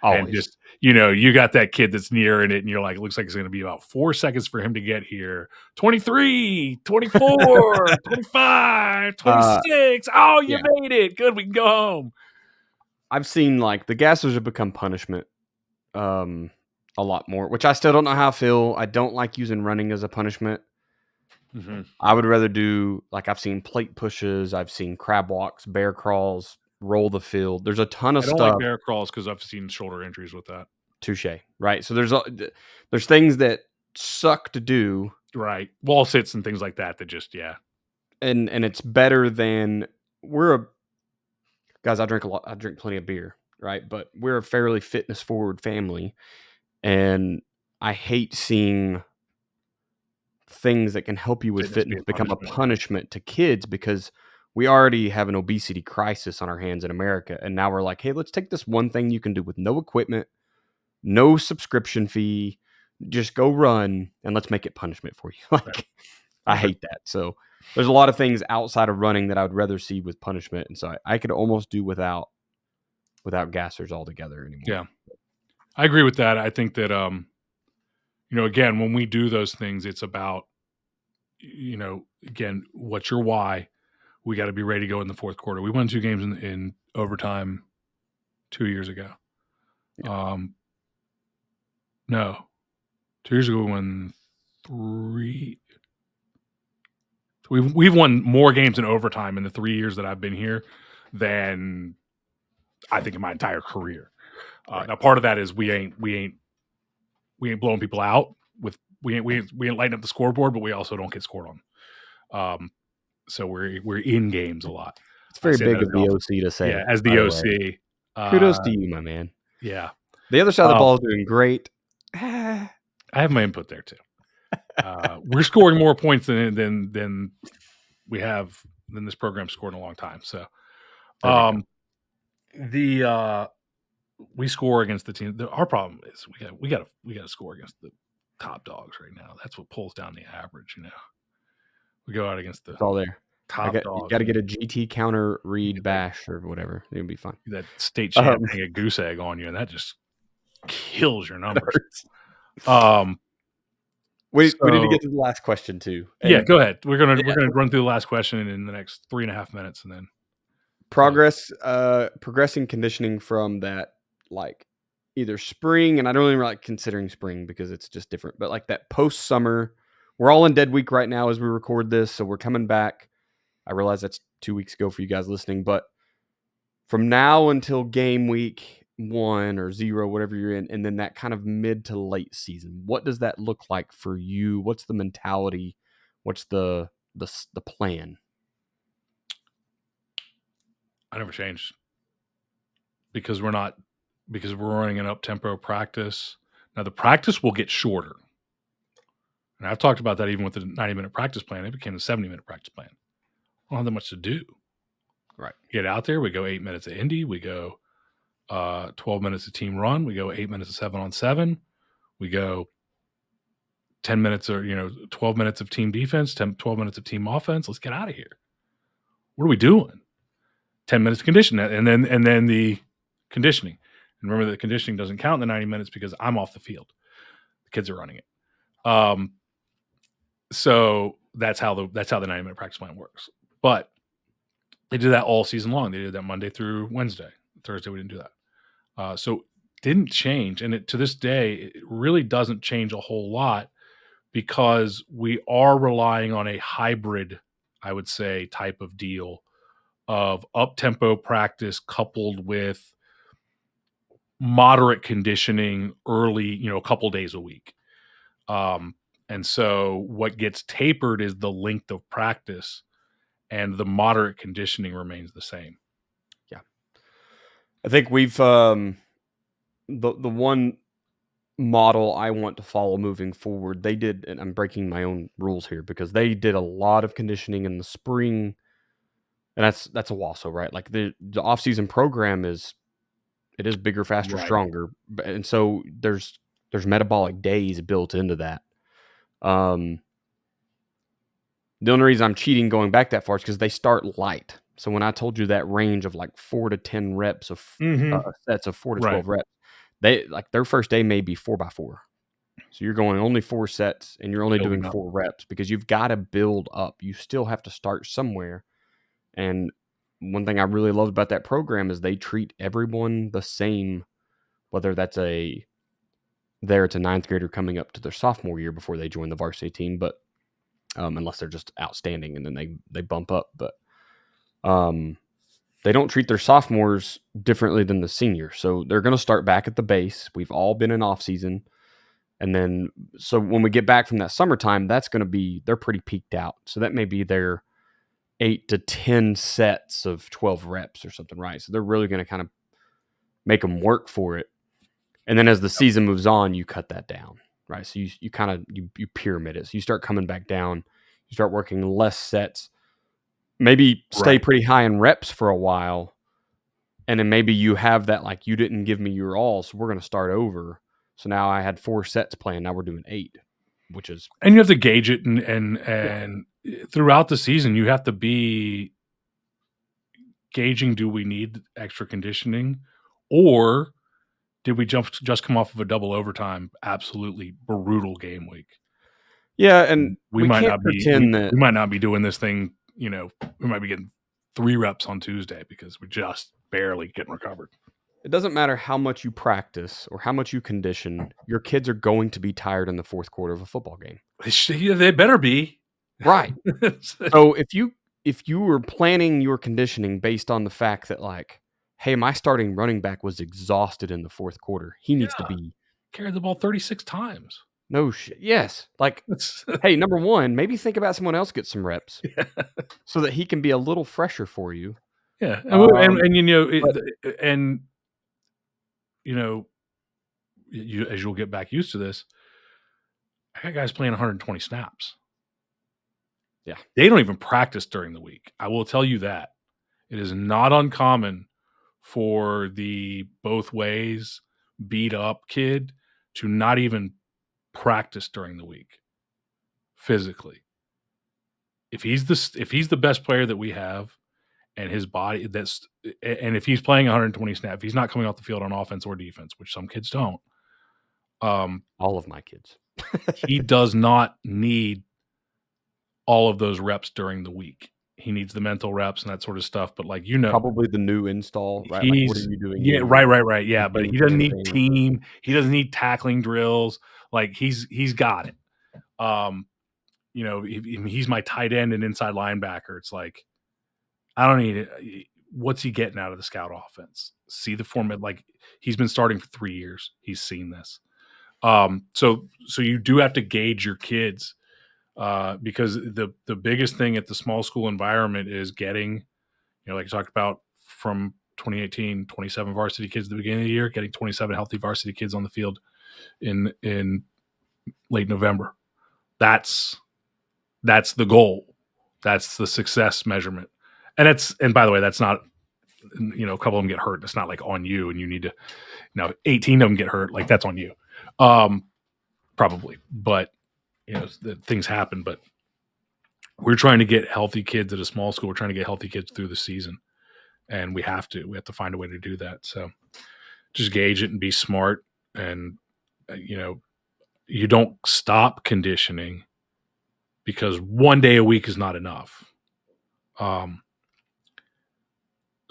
Always. And just, you got that kid that's nearing it and you're like, it looks like it's going to be about 4 seconds for him to get here. 23, 24, 25, 26. You made it. Good. We can go home. I've seen like the gassers have become punishment a lot more, which I still don't know how I feel. I don't like using running as a punishment. Mm-hmm. I would rather do, like, I've seen plate pushes, I've seen crab walks, bear crawls, roll the field. There's a ton of stuff. I don't like bear crawls because I've seen shoulder injuries with that. Touche, right? So there's things that suck to do, right? Wall sits and things like that just and it's better than guys. I drink a lot. I drink plenty of beer, right? But we're a fairly fitness forward family, and I hate seeing things that can help you with fitness become a punishment to kids, because we already have an obesity crisis on our hands in America. And now we're like, hey, let's take this one thing you can do with no equipment, no subscription fee, just go run, and let's make it punishment for you. Like, I hate that. So there's a lot of things outside of running that I would rather see with punishment. And so I could almost do without gassers altogether anymore. Yeah, I agree with that. I think that, again, when we do those things, it's about, again, what's your why? We got to be ready to go in the fourth quarter. We won 2 games in overtime 2 years ago. Yeah. No, 2 years ago we won 3. We've won more games in overtime in the 3 years that I've been here than I think in my entire career. Right. Now, part of that is we ain't blowing people out with we ain't lighting up the scoreboard, but we also don't get scored on. So we're in games a lot. It's very big of the OC to say. Yeah, as the OC. Kudos to you, my man. Yeah. The other side of the ball is doing great. I have my input there too. We're scoring more points than we have than this program scored in a long time. So, we score against the team. Our problem is we got to score against the top dogs right now. That's what pulls down the average. We go out against the all there. Top dogs. You got to get a GT counter read bash or whatever. It'll be fun. That state champ a goose egg on you, and that just kills your numbers. We need to get to the last question too. And go ahead. We're gonna run through the last question in the next 3.5 minutes, and then progressing conditioning from that, like, either spring, and I don't even like considering spring because it's just different, but like that post summer. We're all in dead week right now as we record this, so we're coming back. I realize that's 2 weeks ago for you guys listening, but from now until game week 1 or 0, whatever you're in, and then that kind of mid to late season, what does that look like for you? What's the mentality? What's the plan? I never changed because we're running an up-tempo practice. Now the practice will get shorter. And I've talked about that even with the 90-minute practice plan. It became a 70-minute practice plan. I don't have that much to do. Right. Get out there. We go 8 minutes of Indy. We go 12 minutes of team run. We go 8 minutes of 7-on-7. We go 10 minutes or 12 minutes of team defense, 12 minutes of team offense. Let's get out of here. What are we doing? 10 minutes of conditioning, and then the conditioning. And remember that the conditioning doesn't count in the 90 minutes because I'm off the field. The kids are running it. So that's how the 90-minute practice plan works. But they did that all season long. They did that Monday through Wednesday. Thursday, we didn't do that. So it didn't change. And to this day, it really doesn't change a whole lot because we are relying on a hybrid, I would say, type of deal of up-tempo practice coupled with moderate conditioning early, a couple days a week. And so what gets tapered is the length of practice, and the moderate conditioning remains the same. Yeah. I think we've the one model I want to follow moving forward, they did, and I'm breaking my own rules here because they did a lot of conditioning in the spring, and that's a WASO, right? Like the off-season program is bigger, faster, Right. stronger, and so there's metabolic days built into that. The only reason I'm cheating going back that far is because they start light. So when I told you that range of like 4 to 10 reps of sets of 4 to 12 reps, they like their first day may be 4x4. So you're going only 4 sets and you're only doing 4 reps because you've got to build up. You still have to start somewhere. And one thing I really loved about that program is they treat everyone the same, whether it's a 9th grader coming up to their sophomore year before they join the varsity team, but unless they're just outstanding and then they bump up. But they don't treat their sophomores differently than the seniors. So they're going to start back at the base. We've all been in off season. And then, so when we get back from that summertime, that's going to be, they're pretty peaked out. So that may be their 8 to 10 sets of 12 reps or something, right? So they're really going to kind of make them work for it. And then as the season moves on, you cut that down, right? So you kind of, you pyramid it. So you start coming back down, you start working less sets, maybe stay pretty high in reps for a while. And then maybe you have that, like, you didn't give me your all, so we're going to start over. So now I had 4 sets planned. Now we're doing 8, which is, and you have to gauge it, and throughout the season, you have to be gauging: do we need extra conditioning, or did we just come off of a double overtime, absolutely brutal game week? yeah, and we might can't not be pretend that we might not be doing this thing. We might be getting 3 reps on Tuesday because we're just barely getting recovered. it doesn't matter how much you practice or how much you condition. Your kids are going to be tired in the fourth quarter of a football game. They better be. Right. So if you were planning your conditioning based on the fact that, like, hey, my starting running back was exhausted in the fourth quarter, he needs to be carried the ball 36 times. No shit. Yes. Like, hey, number one, maybe think about someone else get some reps so that he can be a little fresher for you. Yeah. As you'll get back used to this, I got guys playing 120 snaps. Yeah. They don't even practice during the week. I will tell you that. It is not uncommon for the both ways beat up kid to not even practice during the week physically. If he's the best player that we have, and his body, and if he's playing 120 snaps, he's not coming off the field on offense or defense, which some kids don't. All of my kids. He does not need all of those reps during the week. He needs the mental reps and that sort of stuff. But probably the new install, right? Like, what are you doing? Yeah, here? right. Yeah, but he doesn't need team. He doesn't need tackling drills. Like, he's got it. He's my tight end and inside linebacker. It's like, I don't need it. What's he getting out of the scout offense? See the format. Like, he's been starting for 3 years. He's seen this. So you do have to gauge your kids, because the biggest thing at the small school environment is getting, like you talked about, from 2018, 27 varsity kids at the beginning of the year, getting 27 healthy varsity kids on the field in late November. That's the goal. That's the success measurement. And by the way, that's not, a couple of them get hurt. It's not like on you and you need to, 18 of them get hurt. Like, that's on you. Probably, but things happen, but we're trying to get healthy kids at a small school. We're trying to get healthy kids through the season, and we have to find a way to do that. So just gauge it and be smart. And, you don't stop conditioning because one day a week is not enough.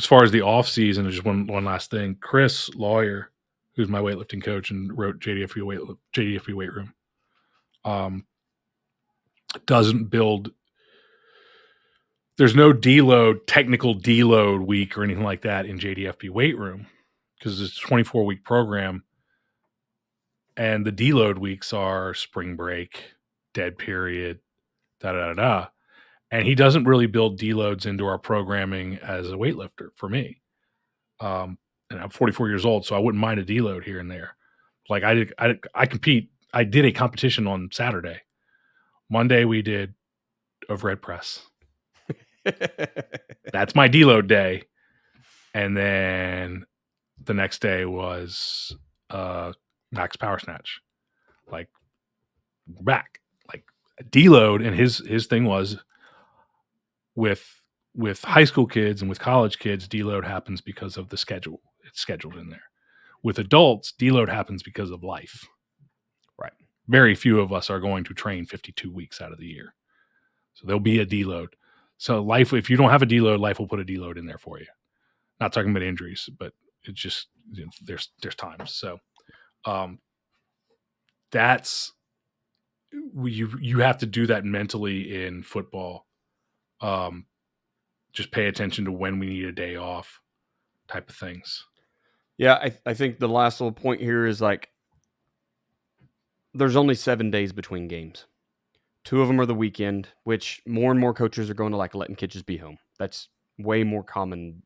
As far as the off season, just one last thing. Chris Lawyer, who's my weightlifting coach and wrote JDFB weight room. doesn't build. There's no deload, technical deload week or anything like that in JDFB weight room because it's a 24-week program. And the deload weeks are spring break, dead period, da-da-da-da. And he doesn't really build deloads into our programming as a weightlifter for me. And I'm 44 years old, so I wouldn't mind a deload here and there. Like I compete. I did a competition on Saturday. Monday we did overhead press. That's my deload day. And then the next day was max power snatch. Like back. Like deload, and his thing was with high school kids and with college kids, deload happens because of the schedule. It's scheduled in there. With adults, deload happens because of life. Right. Very few of us are going to train 52 weeks out of the year. So there'll be a deload. So life, if you don't have a deload, life will put a deload in there for you. Not talking about injuries, but it's just, you know, there's times. So that's, you have to do that mentally in football. Just pay attention to when we need a day off type of things. Yeah, I think the last little point here is like there's only 7 days between games. 2 of them are the weekend, which more and more coaches are going to like letting kids just be home. That's way more common.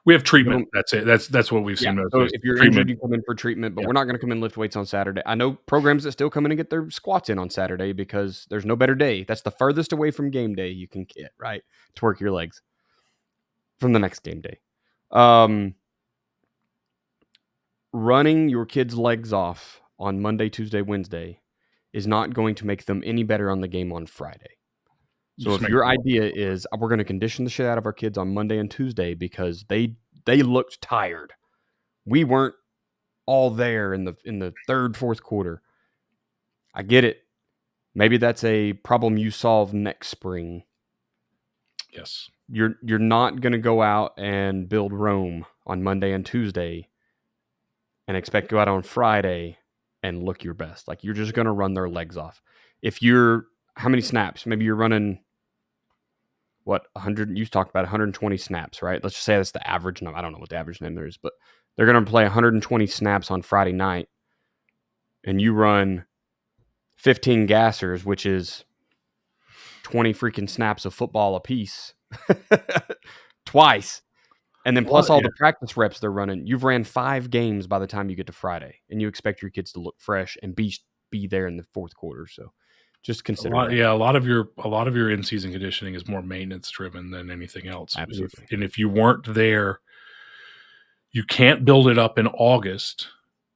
We have treatment. That's it. That's what we've seen. Yeah. So if you're injured, you come in for treatment, but we're not going to come in and lift weights on Saturday. I know programs that still come in and get their squats in on Saturday because there's no better day. That's the furthest away from game day you can get, right? To work your legs from the next game day. Running your kids' legs off on Monday, Tuesday, Wednesday is not going to make them any better on the game on Friday. So if your idea is we're going to condition the shit out of our kids on Monday and Tuesday because they looked tired, we weren't all there in the third, fourth quarter. I get it. Maybe that's a problem you solve next spring. Yes, you're not going to go out and build Rome on Monday and Tuesday and expect to go out on Friday and look your best. Like you're just going to run their legs off. If you're how many snaps? Maybe you're running. What 100? You talked about 120 snaps, right? Let's just say that's the average number. I don't know what the average number is, but they're going to play 120 snaps on Friday night, and you run 15 gassers, which is 20 freaking snaps of football apiece, twice, and then plus all the practice reps they're running. You've ran 5 games by the time you get to Friday, and you expect your kids to look fresh and be there in the fourth quarter. So. Just consider that. Yeah, a lot of your in-season conditioning is more maintenance driven than anything else. Absolutely. And if you weren't there, you can't build it up in August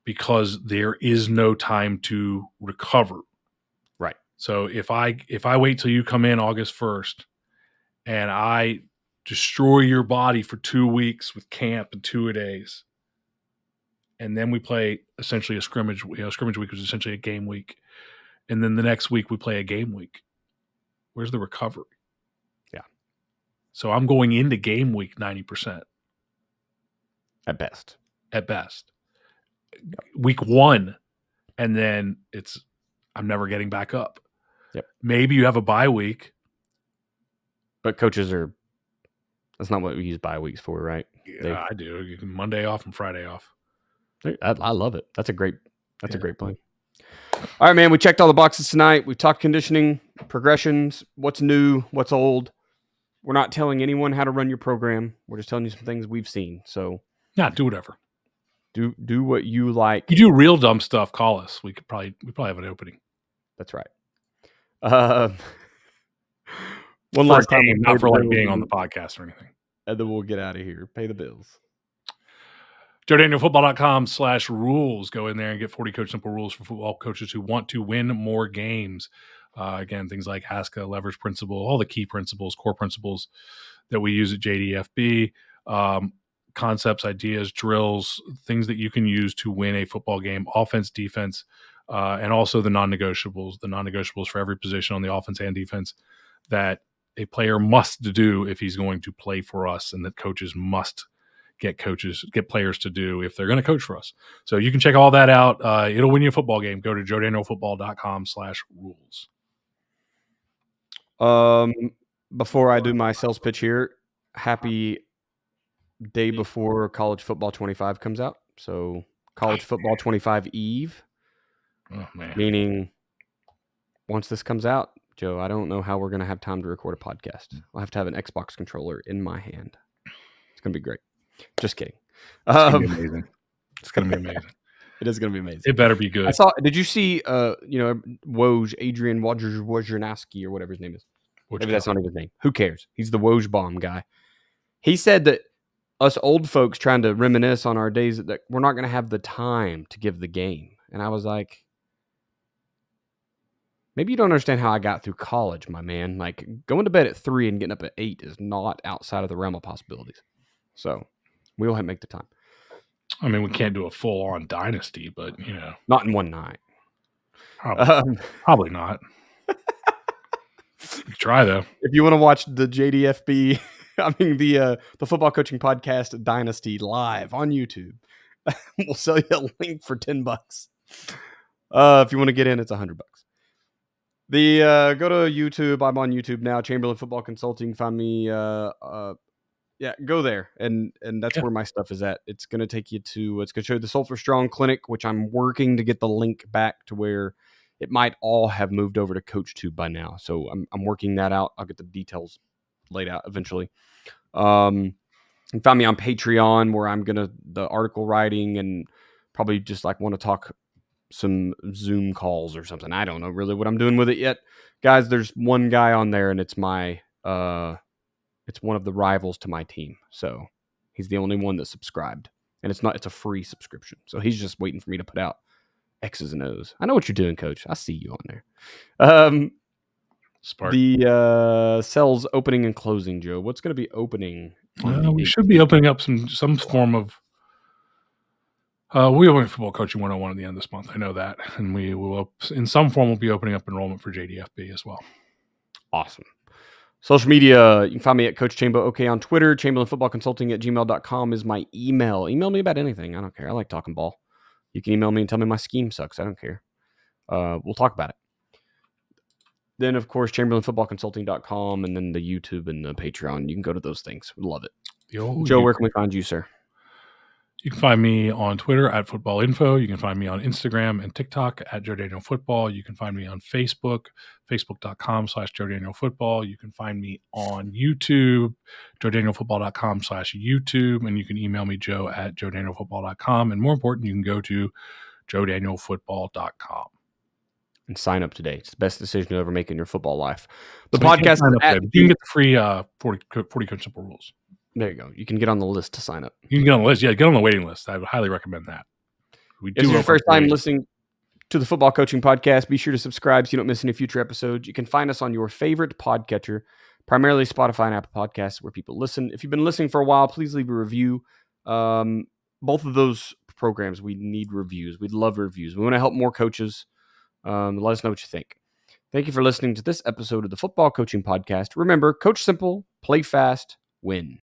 because there is no time to recover. Right. So if I wait till you come in August 1st and I destroy your body for 2 weeks with camp and 2-a-days, and then we play essentially a scrimmage. Scrimmage week was essentially a game week. And then the next week we play a game week. Where's the recovery? Yeah. So I'm going into game week 90%. At best. Week 1, and then I'm never getting back up. Yep. Maybe you have a bye week. But that's not what we use bye weeks for, right? Yeah, I do. You can Monday off and Friday off. I love it. That's a great plan. All right, man. We checked all the boxes tonight. We talked conditioning, progressions, what's new, what's old. We're not telling anyone how to run your program. We're just telling you some things we've seen. So yeah, do whatever. Do what you like. You do real dumb stuff, call us. We probably have an opening. That's right. One last time, not for like being on the podcast or anything. And then we'll get out of here. Pay the bills. JoeDanielFootball.com/rules. Go in there and get 40 Coach Simple rules for football coaches who want to win more games. Again, things like HASCA, leverage principle, all the key principles, core principles that we use at JDFB, concepts, ideas, drills, things that you can use to win a football game, offense, defense, and also the non-negotiables for every position on the offense and defense that a player must do if he's going to play for us, and that coaches must get players to do if they're going to coach for us. So you can check all that out. It'll win you a football game. Go to JoeDanielFootball.com/rules. Before I do my sales pitch here, happy day before College Football 25 comes out. So College Football 25 Eve, Oh man. meaning once this comes out, Joe, I don't know how we're going to have time to record a podcast. I'll have to have an Xbox controller in my hand. It's going to be great. Just kidding. It's going to be amazing. It's going to be amazing. It is going to be amazing. It better be good. Did you see, Woj, Adrian Wojnarowski or whatever his name is? Maybe that's not even his name. Who cares? He's the Woj bomb guy. He said that us old folks trying to reminisce on our days that we're not going to have the time to give the game. And I was like, maybe you don't understand how I got through college, my man. Like, going to bed at 3 and getting up at 8 is not outside of the realm of possibilities. So we will have to make the time. I mean, we can't do a full-on dynasty, but, Not in one night. Probably not. You try, though. If you want to watch the JDFB, the Football Coaching Podcast Dynasty live on YouTube, we'll sell you a link for $10. If you want to get in, it's $100. Go to YouTube. I'm on YouTube now. Chamberlain Football Consulting. Find me. Go there, and that's where my stuff is at. It's going to take you to. It's going to show you the Sulphur Strong Clinic, which I'm working to get the link back to where it might all have moved over to CoachTube by now. So I'm working that out. I'll get the details laid out eventually. You can find me on Patreon, where I'm gonna the article writing and probably just like want to talk some Zoom calls or something. I don't know really what I'm doing with it yet, guys. There's one guy on there, and it's my it's one of the rivals to my team. So he's the only one that subscribed, and it's a free subscription. So he's just waiting for me to put out X's and O's. I know what you're doing, Coach. I see you on there. Spark. The cells opening and closing, Joe. What's going to be opening? We should be opening up some form of. We open Football Coaching 101 at the end of this month. I know that, and we will in some form we'll be opening up enrollment for JDFB as well. Awesome. Social media, you can find me at Coach Chambo OK on Twitter. ChamberlainFootballConsulting@gmail.com is my email. Email me about anything. I don't care. I like talking ball. You can email me and tell me my scheme sucks. I don't care. We'll talk about it. Then, of course, ChamberlainFootballConsulting.com, and then the YouTube and the Patreon. You can go to those things. We'd love it. Joe, where can we find you, sir? You can find me on Twitter at FootballInfo. You can find me on Instagram and TikTok at Joe Daniel Football. You can find me on Facebook, facebook.com/Joe Daniel Football. You can find me on YouTube, JoeDanielFootball.com/YouTube. And you can email me, Joe at JoeDanielFootball.com. And more important, you can go to JoeDanielFootball.com. And sign up today. It's the best decision you'll ever make in your football life. The So podcast you can get the free 40 Coach Simple Rules. There you go. You can get on the list to sign up. You can get on the list. Yeah, get on the waiting list. I would highly recommend that. If this is your first time listening to the Football Coaching Podcast, be sure to subscribe so you don't miss any future episodes. You can find us on your favorite podcatcher, primarily Spotify and Apple Podcasts, where people listen. If you've been listening for a while, please leave a review. Both of those programs, we need reviews. We'd love reviews. We want to help more coaches. Let us know what you think. Thank you for listening to this episode of the Football Coaching Podcast. Remember, coach simple, play fast, win.